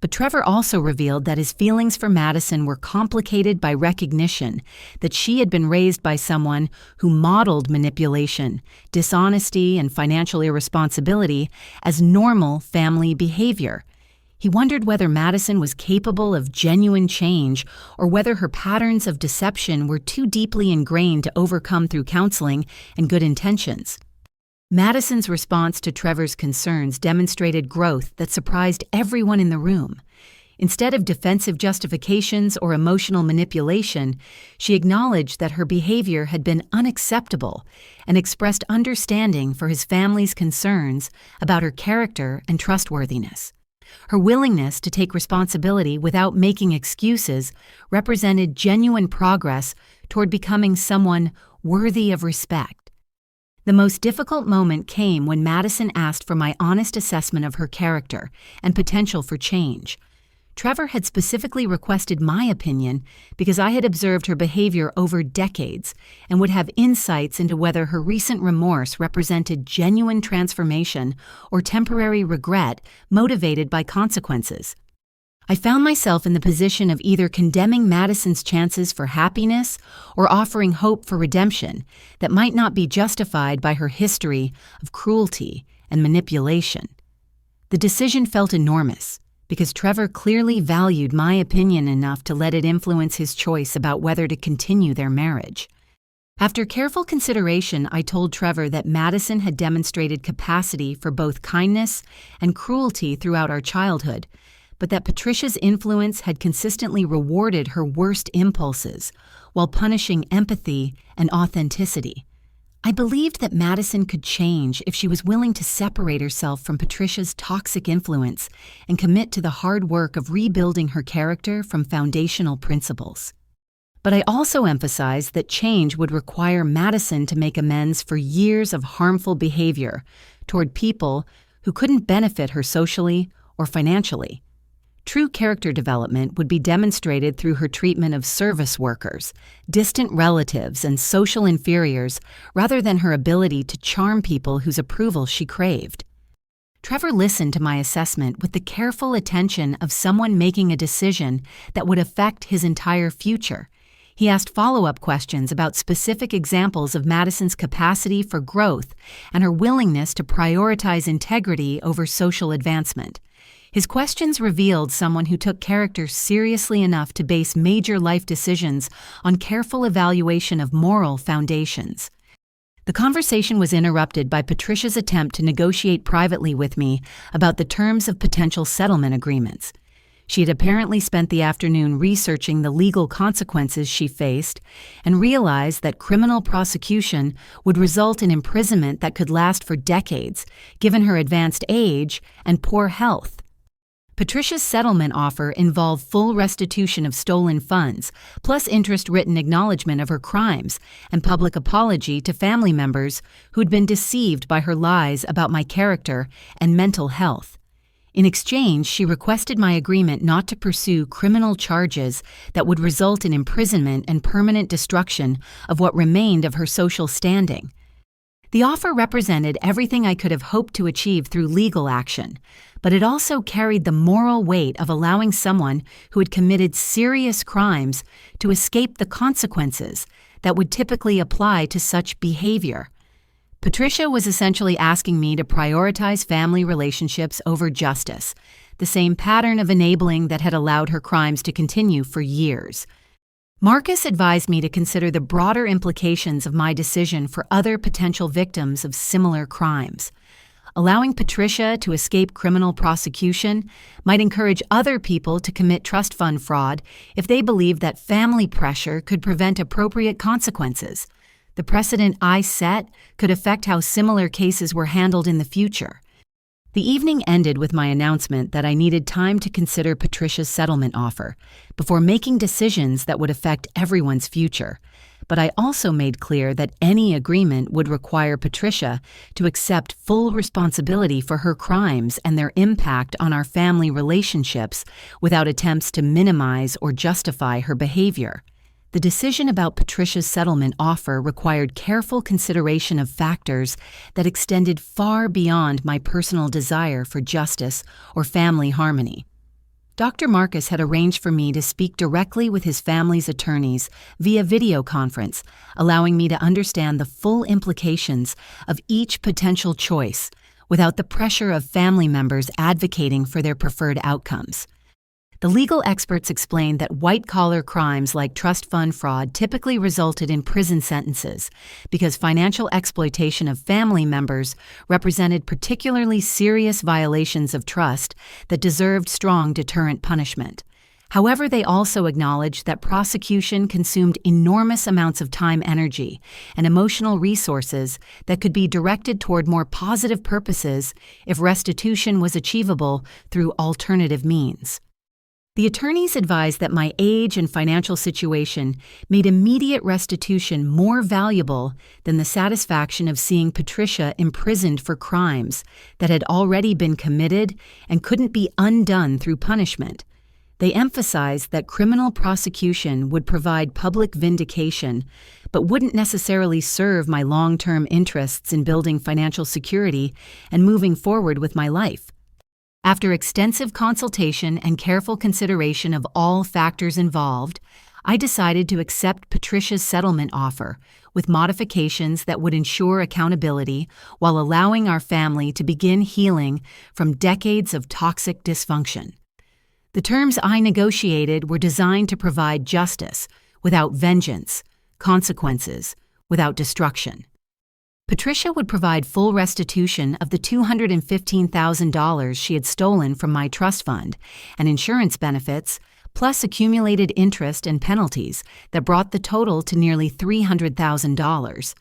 But Trevor also revealed that his feelings for Madison were complicated by recognition that she had been raised by someone who modeled manipulation, dishonesty, and financial irresponsibility as normal family behavior. He wondered whether Madison was capable of genuine change or whether her patterns of deception were too deeply ingrained to overcome through counseling and good intentions. Madison's response to Trevor's concerns demonstrated growth that surprised everyone in the room. Instead of defensive justifications or emotional manipulation, she acknowledged that her behavior had been unacceptable and expressed understanding for his family's concerns about her character and trustworthiness. Her willingness to take responsibility without making excuses represented genuine progress toward becoming someone worthy of respect. The most difficult moment came when Madison asked for my honest assessment of her character and potential for change. Trevor had specifically requested my opinion because I had observed her behavior over decades and would have insights into whether her recent remorse represented genuine transformation or temporary regret motivated by consequences. I found myself in the position of either condemning Madison's chances for happiness or offering hope for redemption that might not be justified by her history of cruelty and manipulation. The decision felt enormous because Trevor clearly valued my opinion enough to let it influence his choice about whether to continue their marriage. After careful consideration, I told Trevor that Madison had demonstrated capacity for both kindness and cruelty throughout our childhood, but that Patricia's influence had consistently rewarded her worst impulses while punishing empathy and authenticity. I believed that Madison could change if she was willing to separate herself from Patricia's toxic influence and commit to the hard work of rebuilding her character from foundational principles. But I also emphasized that change would require Madison to make amends for years of harmful behavior toward people who couldn't benefit her socially or financially. True character development would be demonstrated through her treatment of service workers, distant relatives, and social inferiors rather than her ability to charm people whose approval she craved. Trevor listened to my assessment with the careful attention of someone making a decision that would affect his entire future. He asked follow-up questions about specific examples of Madison's capacity for growth and her willingness to prioritize integrity over social advancement. His questions revealed someone who took character seriously enough to base major life decisions on careful evaluation of moral foundations. The conversation was interrupted by Patricia's attempt to negotiate privately with me about the terms of potential settlement agreements. She had apparently spent the afternoon researching the legal consequences she faced and realized that criminal prosecution would result in imprisonment that could last for decades, given her advanced age and poor health. Patricia's settlement offer involved full restitution of stolen funds, plus interest-written acknowledgement of her crimes and public apology to family members who'd been deceived by her lies about my character and mental health. In exchange, she requested my agreement not to pursue criminal charges that would result in imprisonment and permanent destruction of what remained of her social standing. The offer represented everything I could have hoped to achieve through legal action, but it also carried the moral weight of allowing someone who had committed serious crimes to escape the consequences that would typically apply to such behavior. Patricia was essentially asking me to prioritize family relationships over justice, the same pattern of enabling that had allowed her crimes to continue for years. Marcus advised me to consider the broader implications of my decision for other potential victims of similar crimes. Allowing Patricia to escape criminal prosecution might encourage other people to commit trust fund fraud if they believed that family pressure could prevent appropriate consequences. The precedent I set could affect how similar cases were handled in the future. The evening ended with my announcement that I needed time to consider Patricia's settlement offer before making decisions that would affect everyone's future. But I also made clear that any agreement would require Patricia to accept full responsibility for her crimes and their impact on our family relationships without attempts to minimize or justify her behavior. The decision about Patricia's settlement offer required careful consideration of factors that extended far beyond my personal desire for justice or family harmony. Dr. Marcus had arranged for me to speak directly with his family's attorneys via video conference, allowing me to understand the full implications of each potential choice without the pressure of family members advocating for their preferred outcomes. The legal experts explained that white-collar crimes like trust fund fraud typically resulted in prison sentences because financial exploitation of family members represented particularly serious violations of trust that deserved strong deterrent punishment. However, they also acknowledged that prosecution consumed enormous amounts of time, energy, and emotional resources that could be directed toward more positive purposes if restitution was achievable through alternative means. The attorneys advised that my age and financial situation made immediate restitution more valuable than the satisfaction of seeing Patricia imprisoned for crimes that had already been committed and couldn't be undone through punishment. They emphasized that criminal prosecution would provide public vindication, but wouldn't necessarily serve my long-term interests in building financial security and moving forward with my life. After extensive consultation and careful consideration of all factors involved, I decided to accept Patricia's settlement offer with modifications that would ensure accountability while allowing our family to begin healing from decades of toxic dysfunction. The terms I negotiated were designed to provide justice without vengeance, consequences without destruction. Patricia would provide full restitution of the $215,000 she had stolen from my trust fund and insurance benefits, plus accumulated interest and penalties that brought the total to nearly $300,000.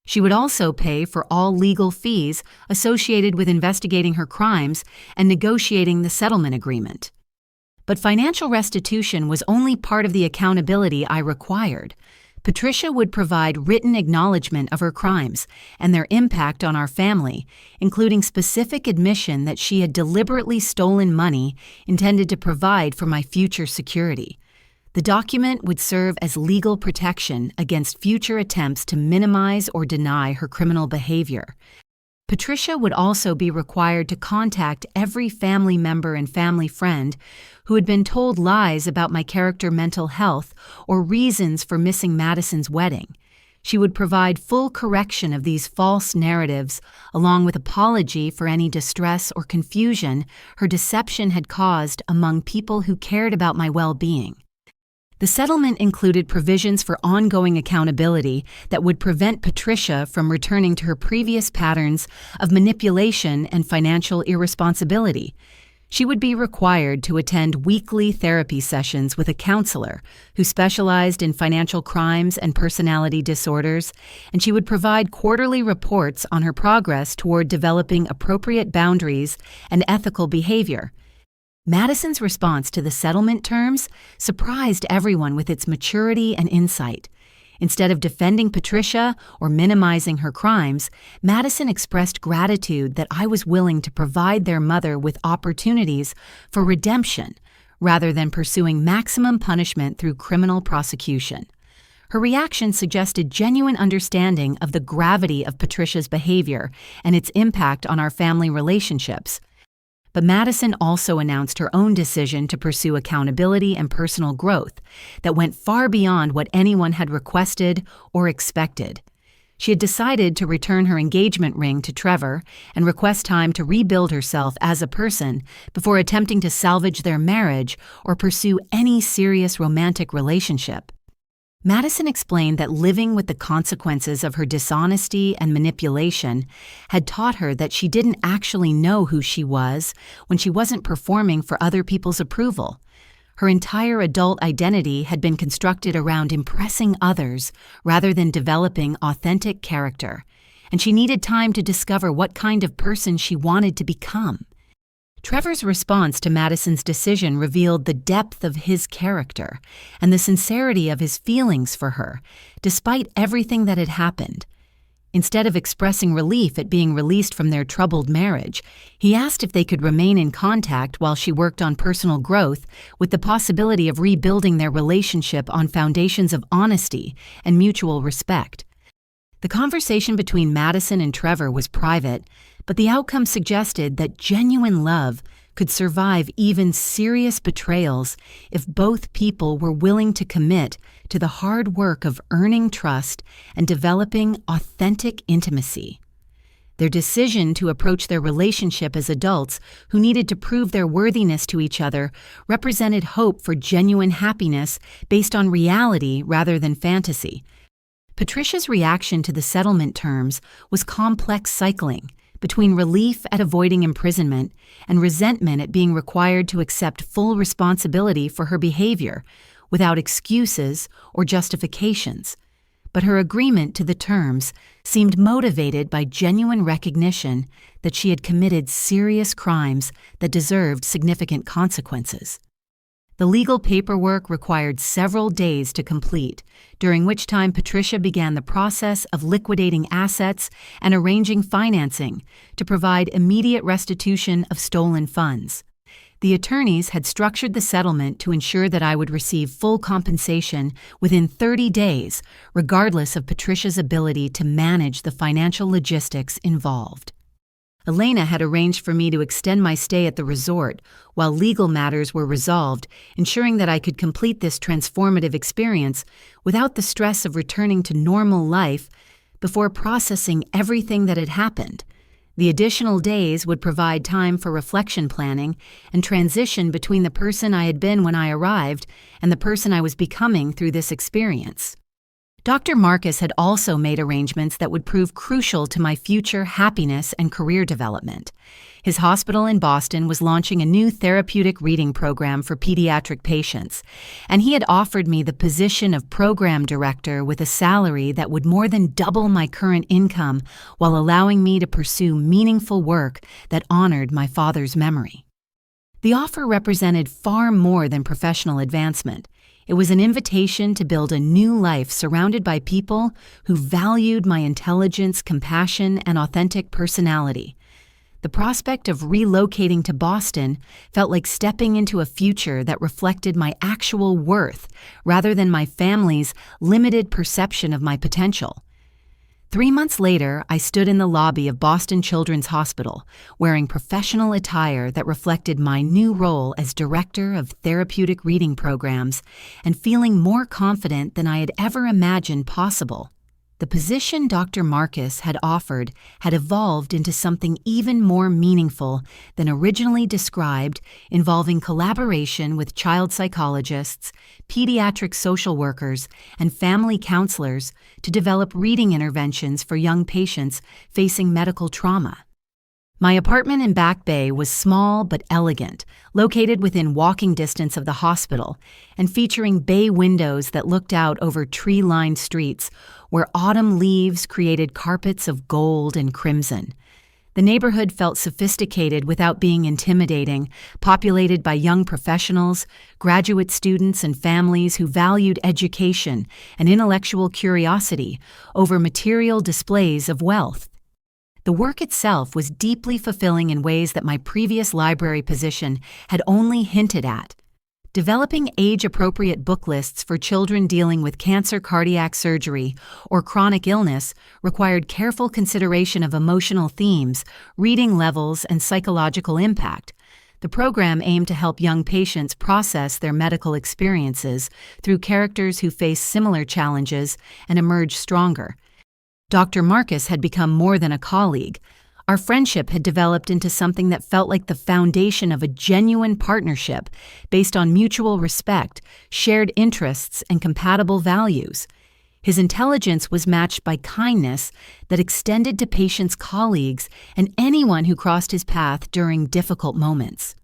She would also pay for all legal fees associated with investigating her crimes and negotiating the settlement agreement. But financial restitution was only part of the accountability I required. Patricia would provide written acknowledgement of her crimes and their impact on our family, including specific admission that she had deliberately stolen money intended to provide for my future security. The document would serve as legal protection against future attempts to minimize or deny her criminal behavior. Patricia would also be required to contact every family member and family friend who had been told lies about my character, mental health, or reasons for missing Madison's wedding. She would provide full correction of these false narratives, along with apology for any distress or confusion her deception had caused among people who cared about my well-being. The settlement included provisions for ongoing accountability that would prevent Patricia from returning to her previous patterns of manipulation and financial irresponsibility. She would be required to attend weekly therapy sessions with a counselor who specialized in financial crimes and personality disorders, and she would provide quarterly reports on her progress toward developing appropriate boundaries and ethical behavior. Madison's response to the settlement terms surprised everyone with its maturity and insight. Instead of defending Patricia or minimizing her crimes, Madison expressed gratitude that I was willing to provide their mother with opportunities for redemption rather than pursuing maximum punishment through criminal prosecution. Her reaction suggested genuine understanding of the gravity of Patricia's behavior and its impact on our family relationships. But Madison also announced her own decision to pursue accountability and personal growth that went far beyond what anyone had requested or expected. She had decided to return her engagement ring to Trevor and request time to rebuild herself as a person before attempting to salvage their marriage or pursue any serious romantic relationship. Madison explained that living with the consequences of her dishonesty and manipulation had taught her that she didn't actually know who she was when she wasn't performing for other people's approval. Her entire adult identity had been constructed around impressing others rather than developing authentic character, and she needed time to discover what kind of person she wanted to become. Trevor's response to Madison's decision revealed the depth of his character and the sincerity of his feelings for her, despite everything that had happened. Instead of expressing relief at being released from their troubled marriage, he asked if they could remain in contact while she worked on personal growth, with the possibility of rebuilding their relationship on foundations of honesty and mutual respect. The conversation between Madison and Trevor was private, but the outcome suggested that genuine love could survive even serious betrayals if both people were willing to commit to the hard work of earning trust and developing authentic intimacy. Their decision to approach their relationship as adults who needed to prove their worthiness to each other represented hope for genuine happiness based on reality rather than fantasy. Patricia's reaction to the settlement terms was complex cycling between relief at avoiding imprisonment and resentment at being required to accept full responsibility for her behavior without excuses or justifications. But her agreement to the terms seemed motivated by genuine recognition that she had committed serious crimes that deserved significant consequences. The legal paperwork required several days to complete, during which time Patricia began the process of liquidating assets and arranging financing to provide immediate restitution of stolen funds. The attorneys had structured the settlement to ensure that I would receive full compensation within 30 days, regardless of Patricia's ability to manage the financial logistics involved. Elena had arranged for me to extend my stay at the resort while legal matters were resolved, ensuring that I could complete this transformative experience without the stress of returning to normal life before processing everything that had happened. The additional days would provide time for reflection planning and transition between the person I had been when I arrived and the person I was becoming through this experience. Dr. Marcus had also made arrangements that would prove crucial to my future happiness and career development. His hospital in Boston was launching a new therapeutic reading program for pediatric patients, and he had offered me the position of program director with a salary that would more than double my current income while allowing me to pursue meaningful work that honored my father's memory. The offer represented far more than professional advancement. It was an invitation to build a new life surrounded by people who valued my intelligence, compassion, and authentic personality. The prospect of relocating to Boston felt like stepping into a future that reflected my actual worth rather than my family's limited perception of my potential. 3 months later, I stood in the lobby of Boston Children's Hospital, wearing professional attire that reflected my new role as Director of Therapeutic Reading Programs and feeling more confident than I had ever imagined possible. The position Dr. Marcus had offered had evolved into something even more meaningful than originally described, involving collaboration with child psychologists, pediatric social workers, and family counselors to develop reading interventions for young patients facing medical trauma. My apartment in Back Bay was small but elegant, located within walking distance of the hospital, and featuring bay windows that looked out over tree-lined streets where autumn leaves created carpets of gold and crimson. The neighborhood felt sophisticated without being intimidating, populated by young professionals, graduate students, and families who valued education and intellectual curiosity over material displays of wealth. The work itself was deeply fulfilling in ways that my previous library position had only hinted at. Developing age-appropriate book lists for children dealing with cancer, cardiac surgery, or chronic illness required careful consideration of emotional themes, reading levels, and psychological impact. The program aimed to help young patients process their medical experiences through characters who face similar challenges and emerge stronger. Dr. Marcus had become more than a colleague. Our friendship had developed into something that felt like the foundation of a genuine partnership based on mutual respect, shared interests, and compatible values. His intelligence was matched by kindness that extended to patients' colleagues and anyone who crossed his path during difficult moments.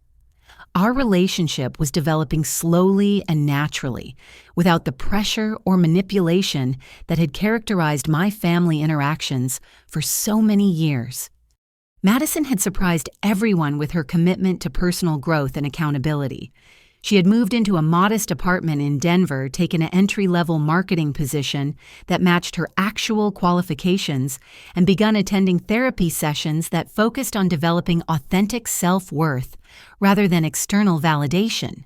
Our relationship was developing slowly and naturally, without the pressure or manipulation that had characterized my family interactions for so many years. Madison had surprised everyone with her commitment to personal growth and accountability. She had moved into a modest apartment in Denver, taken an entry-level marketing position that matched her actual qualifications, and begun attending therapy sessions that focused on developing authentic self-worth rather than external validation.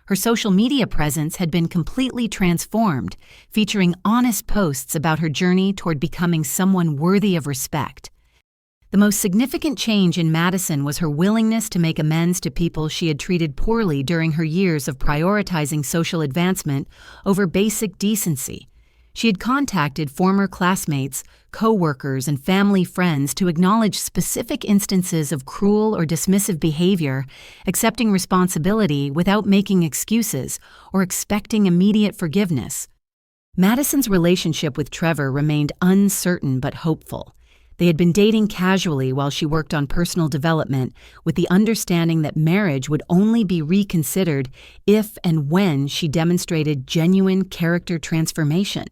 Her social media presence had been completely transformed, featuring honest posts about her journey toward becoming someone worthy of respect. The most significant change in Madison was her willingness to make amends to people she had treated poorly during her years of prioritizing social advancement over basic decency. She had contacted former classmates, co-workers, and family friends to acknowledge specific instances of cruel or dismissive behavior, accepting responsibility without making excuses or expecting immediate forgiveness. Madison's relationship with Trevor remained uncertain but hopeful. They had been dating casually while she worked on personal development, with the understanding that marriage would only be reconsidered if and when she demonstrated genuine character transformation.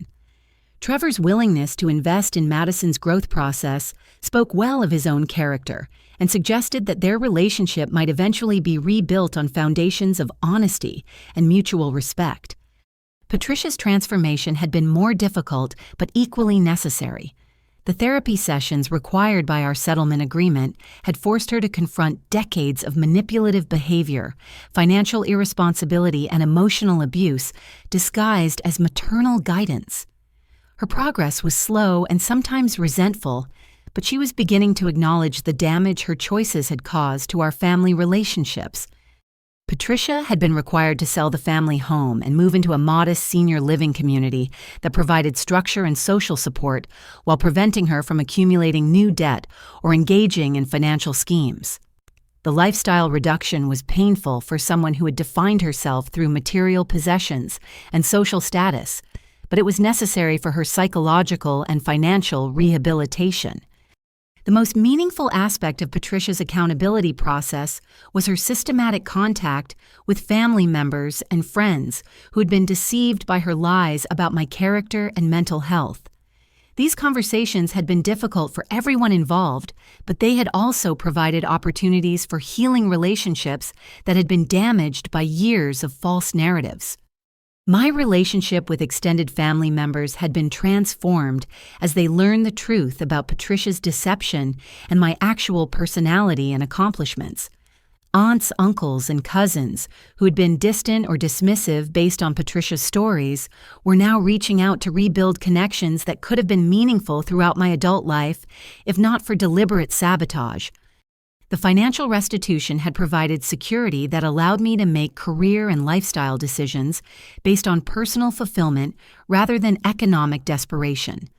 Trevor's willingness to invest in Madison's growth process spoke well of his own character and suggested that their relationship might eventually be rebuilt on foundations of honesty and mutual respect. Patricia's transformation had been more difficult but equally necessary. The therapy sessions required by our settlement agreement had forced her to confront decades of manipulative behavior, financial irresponsibility, and emotional abuse disguised as maternal guidance. Her progress was slow and sometimes resentful, but she was beginning to acknowledge the damage her choices had caused to our family relationships. Patricia had been required to sell the family home and move into a modest senior living community that provided structure and social support while preventing her from accumulating new debt or engaging in financial schemes. The lifestyle reduction was painful for someone who had defined herself through material possessions and social status, but it was necessary for her psychological and financial rehabilitation. The most meaningful aspect of Patricia's accountability process was her systematic contact with family members and friends who had been deceived by her lies about my character and mental health. These conversations had been difficult for everyone involved, but they had also provided opportunities for healing relationships that had been damaged by years of false narratives. My relationship with extended family members had been transformed as they learned the truth about Patricia's deception and my actual personality and accomplishments. Aunts, uncles, and cousins, who had been distant or dismissive based on Patricia's stories, were now reaching out to rebuild connections that could have been meaningful throughout my adult life, if not for deliberate sabotage. The financial restitution had provided security that allowed me to make career and lifestyle decisions based on personal fulfillment rather than economic desperation.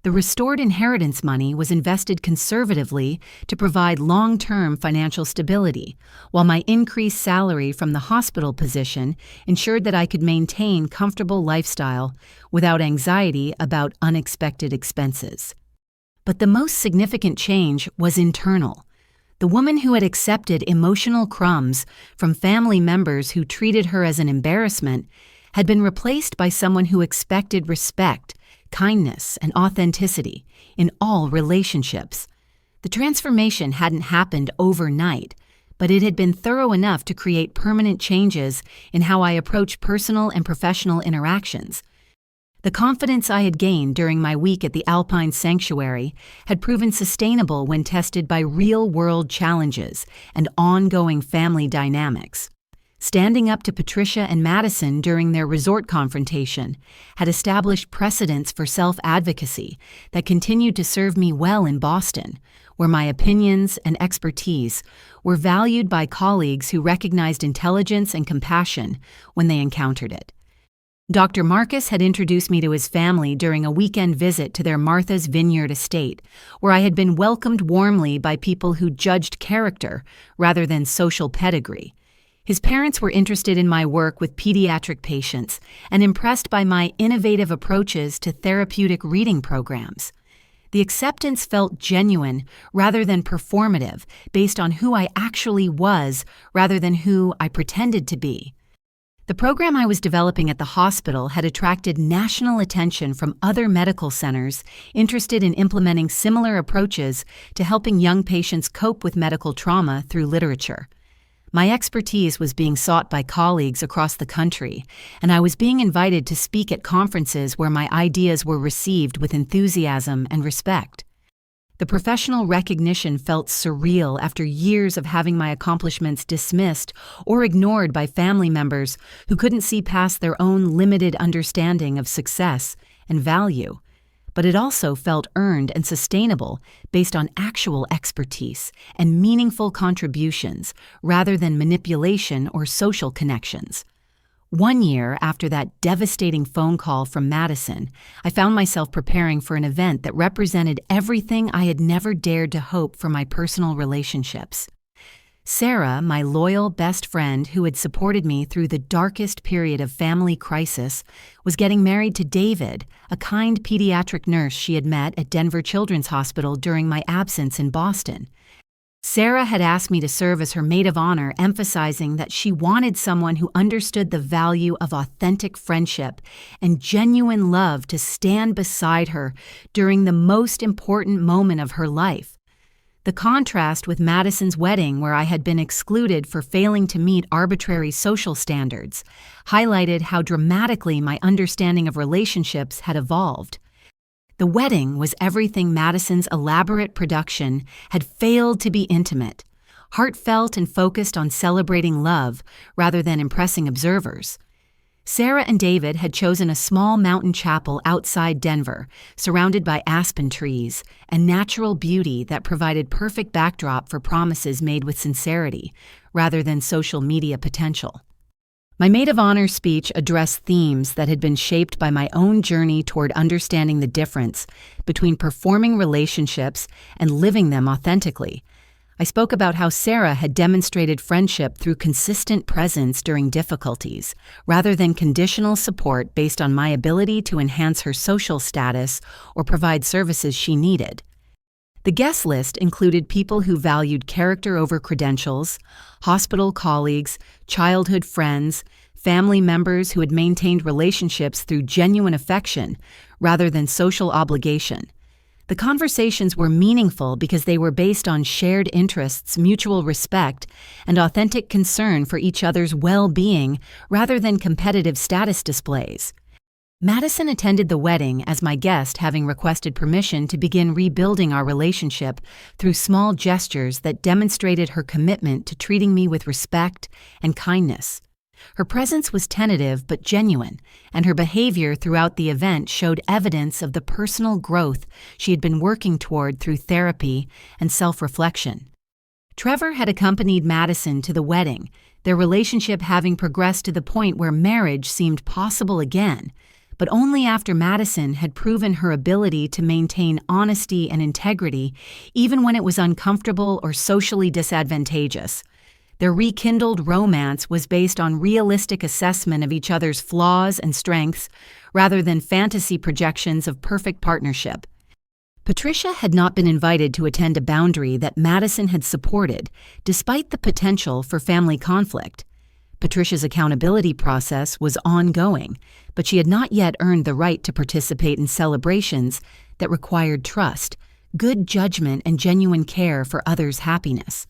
The restored inheritance money was invested conservatively to provide long-term financial stability, while my increased salary from the hospital position ensured that I could maintain comfortable lifestyle without anxiety about unexpected expenses. But the most significant change was internal. The woman who had accepted emotional crumbs from family members who treated her as an embarrassment had been replaced by someone who expected respect, kindness, and authenticity in all relationships. The transformation hadn't happened overnight, but it had been thorough enough to create permanent changes in how I approach personal and professional interactions. The confidence I had gained during my week at the Alpine Sanctuary had proven sustainable when tested by real-world challenges and ongoing family dynamics. Standing up to Patricia and Madison during their resort confrontation had established precedents for self-advocacy that continued to serve me well in Boston, where my opinions and expertise were valued by colleagues who recognized intelligence and compassion when they encountered it. Dr. Marcus had introduced me to his family during a weekend visit to their Martha's Vineyard estate, where I had been welcomed warmly by people who judged character rather than social pedigree. His parents were interested in my work with pediatric patients and impressed by my innovative approaches to therapeutic reading programs. The acceptance felt genuine rather than performative, based on who I actually was rather than who I pretended to be. The program I was developing at the hospital had attracted national attention from other medical centers interested in implementing similar approaches to helping young patients cope with medical trauma through literature. My expertise was being sought by colleagues across the country, and I was being invited to speak at conferences where my ideas were received with enthusiasm and respect. The professional recognition felt surreal after years of having my accomplishments dismissed or ignored by family members who couldn't see past their own limited understanding of success and value. But it also felt earned and sustainable based on actual expertise and meaningful contributions rather than manipulation or social connections. 1 year after that devastating phone call from Madison, I found myself preparing for an event that represented everything I had never dared to hope for my personal relationships. Sarah, my loyal best friend who had supported me through the darkest period of family crisis, was getting married to David, a kind pediatric nurse she had met at Denver Children's Hospital during my absence in Boston. Sarah had asked me to serve as her maid of honor, emphasizing that she wanted someone who understood the value of authentic friendship and genuine love to stand beside her during the most important moment of her life. The contrast with Madison's wedding, where I had been excluded for failing to meet arbitrary social standards, highlighted how dramatically my understanding of relationships had evolved. The wedding was everything Madison's elaborate production had failed to be intimate, heartfelt and focused on celebrating love rather than impressing observers. Sarah and David had chosen a small mountain chapel outside Denver, surrounded by aspen trees and natural beauty that provided perfect backdrop for promises made with sincerity rather than social media potential. My maid of honor speech addressed themes that had been shaped by my own journey toward understanding the difference between performing relationships and living them authentically. I spoke about how Sarah had demonstrated friendship through consistent presence during difficulties, rather than conditional support based on my ability to enhance her social status or provide services she needed. The guest list included people who valued character over credentials, hospital colleagues, childhood friends, family members who had maintained relationships through genuine affection rather than social obligation. The conversations were meaningful because they were based on shared interests, mutual respect, and authentic concern for each other's well-being rather than competitive status displays. Madison attended the wedding as my guest, having requested permission to begin rebuilding our relationship through small gestures that demonstrated her commitment to treating me with respect and kindness. Her presence was tentative but genuine, and her behavior throughout the event showed evidence of the personal growth she had been working toward through therapy and self-reflection. Trevor had accompanied Madison to the wedding, their relationship having progressed to the point where marriage seemed possible again, but only after Madison had proven her ability to maintain honesty and integrity even when it was uncomfortable or socially disadvantageous. Their rekindled romance was based on realistic assessment of each other's flaws and strengths rather than fantasy projections of perfect partnership. Patricia had not been invited to attend a boundary that Madison had supported, despite the potential for family conflict. Patricia's accountability process was ongoing, but she had not yet earned the right to participate in celebrations that required trust, good judgment, and genuine care for others' happiness.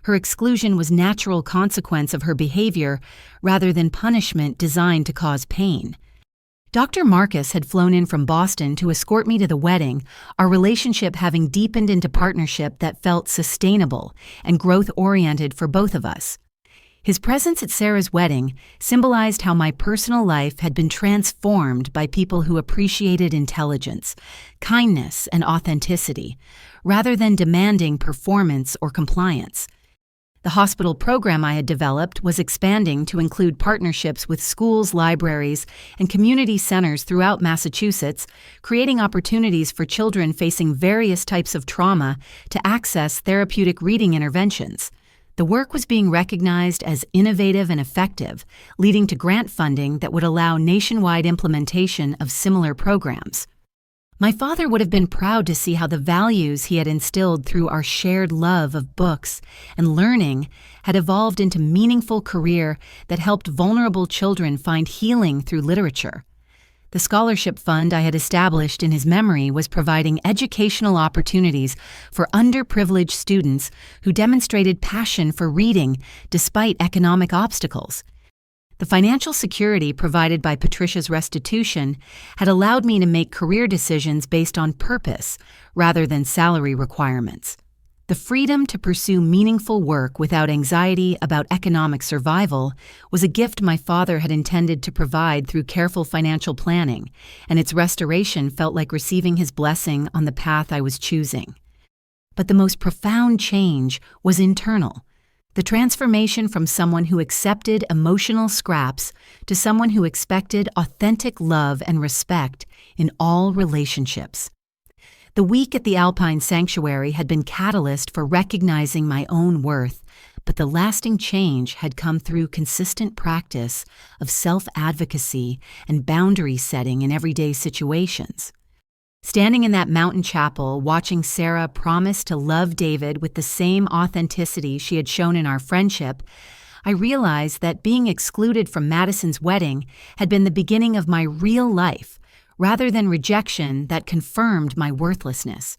Her exclusion was natural consequence of her behavior rather than punishment designed to cause pain. Dr. Marcus had flown in from Boston to escort me to the wedding, our relationship having deepened into partnership that felt sustainable and growth-oriented for both of us. His presence at Sarah's wedding symbolized how my personal life had been transformed by people who appreciated intelligence, kindness, and authenticity, rather than demanding performance or compliance. The hospital program I had developed was expanding to include partnerships with schools, libraries, and community centers throughout Massachusetts, creating opportunities for children facing various types of trauma to access therapeutic reading interventions. The work was being recognized as innovative and effective, leading to grant funding that would allow nationwide implementation of similar programs. My father would have been proud to see how the values he had instilled through our shared love of books and learning had evolved into meaningful career that helped vulnerable children find healing through literature. The scholarship fund I had established in his memory was providing educational opportunities for underprivileged students who demonstrated passion for reading despite economic obstacles. The financial security provided by Patricia's restitution had allowed me to make career decisions based on purpose rather than salary requirements. The freedom to pursue meaningful work without anxiety about economic survival was a gift my father had intended to provide through careful financial planning, and its restoration felt like receiving his blessing on the path I was choosing. But the most profound change was internal. The transformation from someone who accepted emotional scraps to someone who expected authentic love and respect in all relationships. The week at the Alpine Sanctuary had been catalyst for recognizing my own worth, but the lasting change had come through consistent practice of self-advocacy and boundary setting in everyday situations. Standing in that mountain chapel, watching Sarah promise to love David with the same authenticity she had shown in our friendship, I realized that being excluded from Madison's wedding had been the beginning of my real life, rather than rejection that confirmed my worthlessness.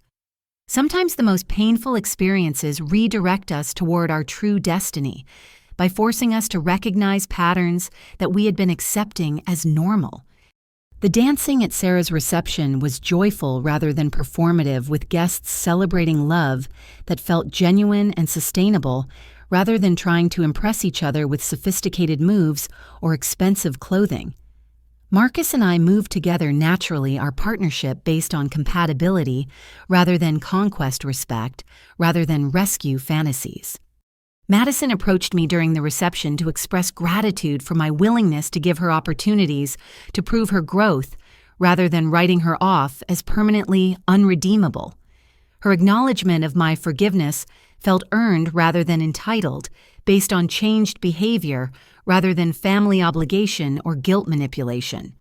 Sometimes the most painful experiences redirect us toward our true destiny by forcing us to recognize patterns that we had been accepting as normal. The dancing at Sarah's reception was joyful rather than performative, with guests celebrating love that felt genuine and sustainable rather than trying to impress each other with sophisticated moves or expensive clothing. Marcus and I moved together naturally, our partnership based on compatibility rather than conquest respect, rather than rescue fantasies. Madison approached me during the reception to express gratitude for my willingness to give her opportunities to prove her growth rather than writing her off as permanently unredeemable. Her acknowledgement of my forgiveness felt earned rather than entitled, based on changed behavior rather than family obligation or guilt manipulation.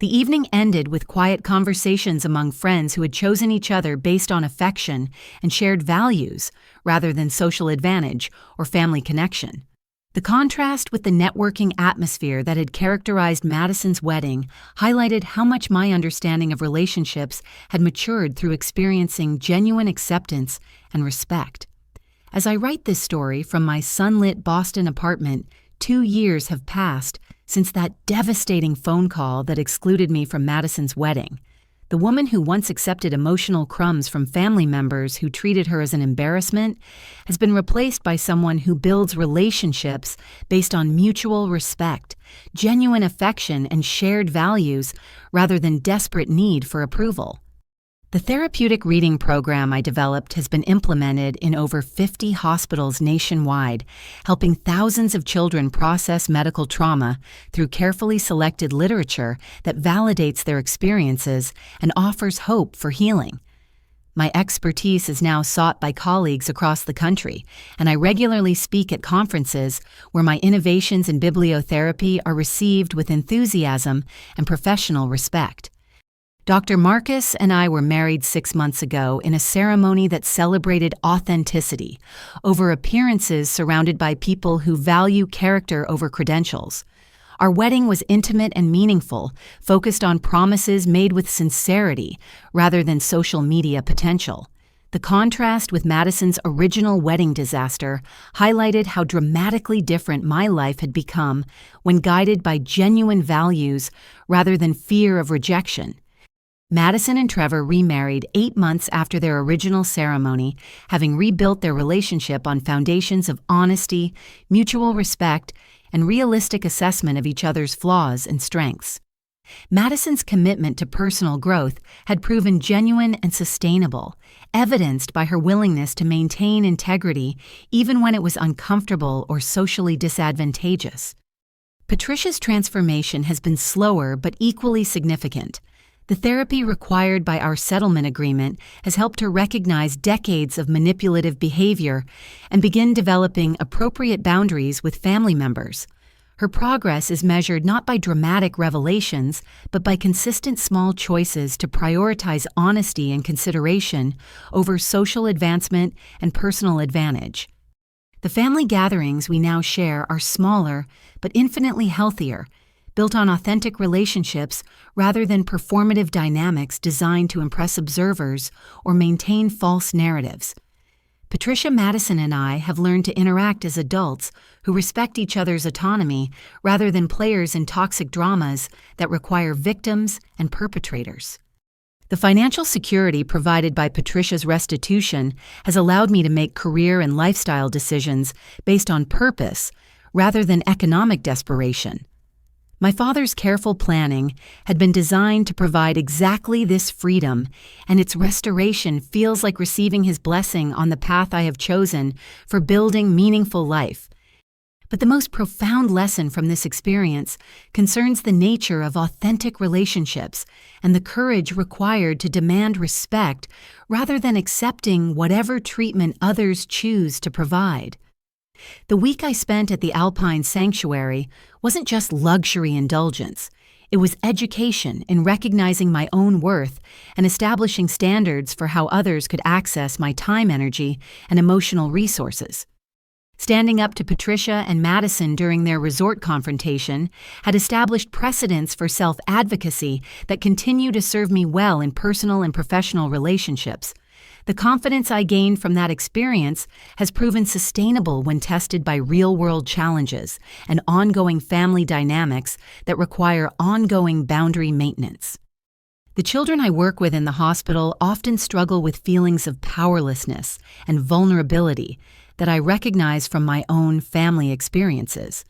The evening ended with quiet conversations among friends who had chosen each other based on affection and shared values rather than social advantage or family connection. The contrast with the networking atmosphere that had characterized Madison's wedding highlighted how much my understanding of relationships had matured through experiencing genuine acceptance and respect. As I write this story from my sunlit Boston apartment, 2 years have passed since that devastating phone call that excluded me from Madison's wedding. The woman who once accepted emotional crumbs from family members who treated her as an embarrassment has been replaced by someone who builds relationships based on mutual respect, genuine affection, and shared values rather than desperate need for approval. The therapeutic reading program I developed has been implemented in over 50 hospitals nationwide, helping thousands of children process medical trauma through carefully selected literature that validates their experiences and offers hope for healing. My expertise is now sought by colleagues across the country, and I regularly speak at conferences where my innovations in bibliotherapy are received with enthusiasm and professional respect. Dr. Marcus and I were married 6 months ago in a ceremony that celebrated authenticity over appearances surrounded by people who value character over credentials. Our wedding was intimate and meaningful, focused on promises made with sincerity rather than social media potential. The contrast with Madison's original wedding disaster highlighted how dramatically different my life had become when guided by genuine values rather than fear of rejection. Madison and Trevor remarried 8 months after their original ceremony, having rebuilt their relationship on foundations of honesty, mutual respect, and realistic assessment of each other's flaws and strengths. Madison's commitment to personal growth had proven genuine and sustainable, evidenced by her willingness to maintain integrity even when it was uncomfortable or socially disadvantageous. Patricia's transformation has been slower but equally significant. The therapy required by our settlement agreement has helped her recognize decades of manipulative behavior and begin developing appropriate boundaries with family members. Her progress is measured not by dramatic revelations, but by consistent small choices to prioritize honesty and consideration over social advancement and personal advantage. The family gatherings we now share are smaller, but infinitely healthier, built on authentic relationships rather than performative dynamics designed to impress observers or maintain false narratives. Patricia, Madison, and I have learned to interact as adults who respect each other's autonomy rather than players in toxic dramas that require victims and perpetrators. The financial security provided by Patricia's restitution has allowed me to make career and lifestyle decisions based on purpose rather than economic desperation. My father's careful planning had been designed to provide exactly this freedom, and its restoration feels like receiving his blessing on the path I have chosen for building meaningful life. But the most profound lesson from this experience concerns the nature of authentic relationships and the courage required to demand respect rather than accepting whatever treatment others choose to provide. The week I spent at the Alpine Sanctuary wasn't just luxury indulgence. It was education in recognizing my own worth and establishing standards for how others could access my time, energy, and emotional resources. Standing up to Patricia and Madison during their resort confrontation had established precedents for self-advocacy that continue to serve me well in personal and professional relationships. The confidence I gained from that experience has proven sustainable when tested by real-world challenges and ongoing family dynamics that require ongoing boundary maintenance. The children I work with in the hospital often struggle with feelings of powerlessness and vulnerability that I recognize from my own family experiences.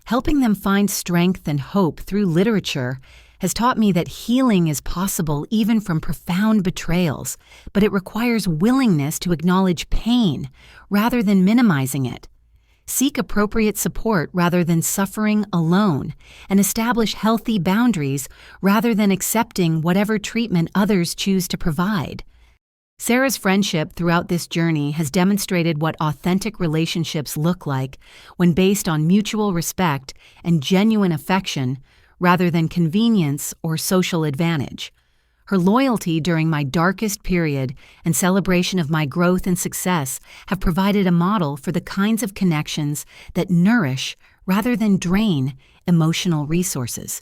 Helping them find strength and hope through literature has taught me that healing is possible even from profound betrayals, but it requires willingness to acknowledge pain rather than minimizing it. Seek appropriate support rather than suffering alone, and establish healthy boundaries rather than accepting whatever treatment others choose to provide. Sarah's friendship throughout this journey has demonstrated what authentic relationships look like when based on mutual respect and genuine affection rather than convenience or social advantage. Her loyalty during my darkest period and celebration of my growth and success have provided a model for the kinds of connections that nourish rather than drain emotional resources.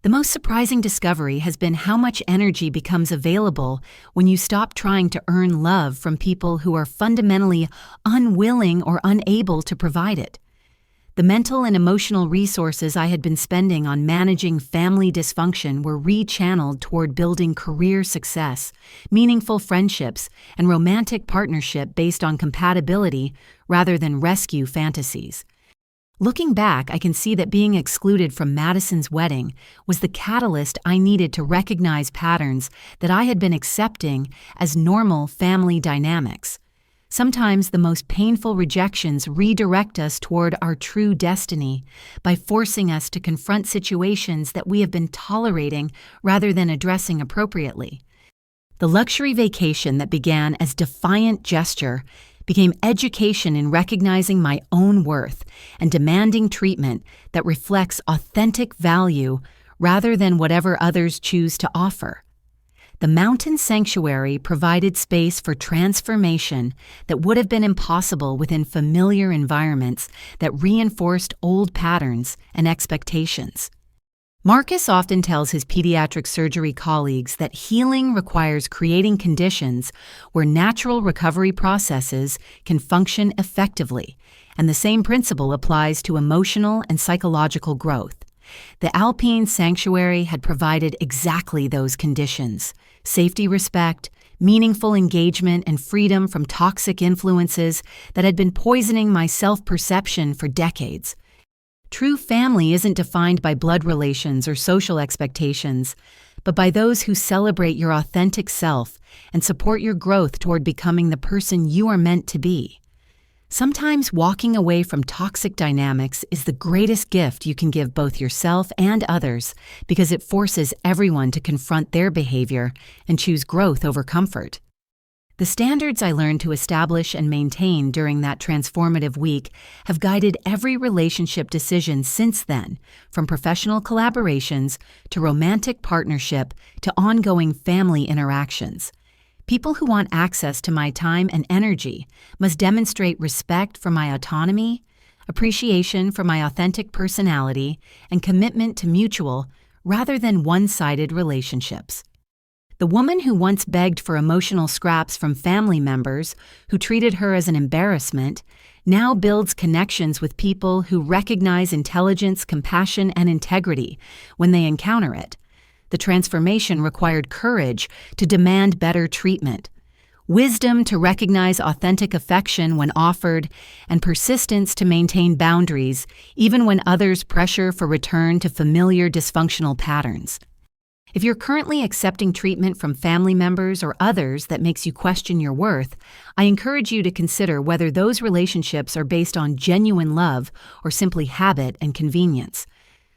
The most surprising discovery has been how much energy becomes available when you stop trying to earn love from people who are fundamentally unwilling or unable to provide it. The mental and emotional resources I had been spending on managing family dysfunction were rechanneled toward building career success, meaningful friendships, and romantic partnership based on compatibility rather than rescue fantasies. Looking back, I can see that being excluded from Madison's wedding was the catalyst I needed to recognize patterns that I had been accepting as normal family dynamics. Sometimes the most painful rejections redirect us toward our true destiny by forcing us to confront situations that we have been tolerating rather than addressing appropriately. The luxury vacation that began as defiant gesture became education in recognizing my own worth and demanding treatment that reflects authentic value rather than whatever others choose to offer. The mountain sanctuary provided space for transformation that would have been impossible within familiar environments that reinforced old patterns and expectations. Marcus often tells his pediatric surgery colleagues that healing requires creating conditions where natural recovery processes can function effectively, and the same principle applies to emotional and psychological growth. The Alpine Sanctuary had provided exactly those conditions: safety, respect, meaningful engagement, and freedom from toxic influences that had been poisoning my self-perception for decades. True family isn't defined by blood relations or social expectations, but by those who celebrate your authentic self and support your growth toward becoming the person you are meant to be. Sometimes walking away from toxic dynamics is the greatest gift you can give both yourself and others because it forces everyone to confront their behavior and choose growth over comfort. The standards I learned to establish and maintain during that transformative week have guided every relationship decision since then, from professional collaborations to romantic partnership to ongoing family interactions. People who want access to my time and energy must demonstrate respect for my autonomy, appreciation for my authentic personality, and commitment to mutual, rather than one-sided relationships. The woman who once begged for emotional scraps from family members who treated her as an embarrassment now builds connections with people who recognize intelligence, compassion, and integrity when they encounter it. The transformation required courage to demand better treatment, wisdom to recognize authentic affection when offered, and persistence to maintain boundaries even when others pressure for return to familiar dysfunctional patterns. If you're currently accepting treatment from family members or others that makes you question your worth, I encourage you to consider whether those relationships are based on genuine love or simply habit and convenience.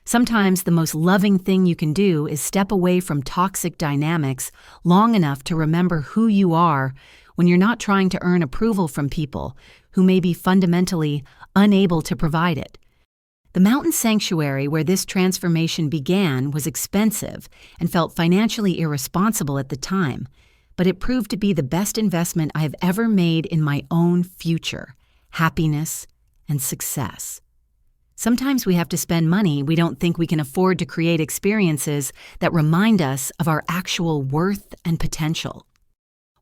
Sometimes the most loving thing you can do is step away from toxic dynamics long enough to remember who you are when you're not trying to earn approval from people who may be fundamentally unable to provide it. The mountain sanctuary where this transformation began was expensive and felt financially irresponsible at the time, but it proved to be the best investment I have ever made in my own future, happiness, and success. Sometimes we have to spend money we don't think we can afford to create experiences that remind us of our actual worth and potential.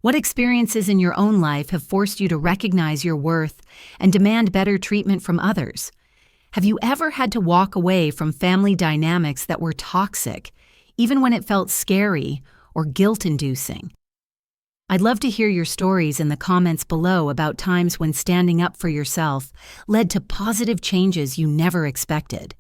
What experiences in your own life have forced you to recognize your worth and demand better treatment from others? Have you ever had to walk away from family dynamics that were toxic, even when it felt scary or guilt-inducing? I'd love to hear your stories in the comments below about times when standing up for yourself led to positive changes you never expected.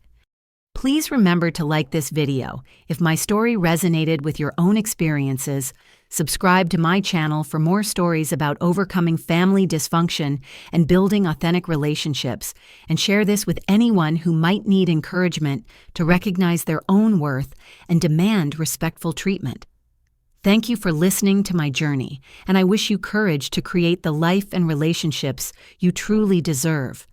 Please remember to like this video if my story resonated with your own experiences. Subscribe to my channel for more stories about overcoming family dysfunction and building authentic relationships, and share this with anyone who might need encouragement to recognize their own worth and demand respectful treatment. Thank you for listening to my journey, and I wish you courage to create the life and relationships you truly deserve.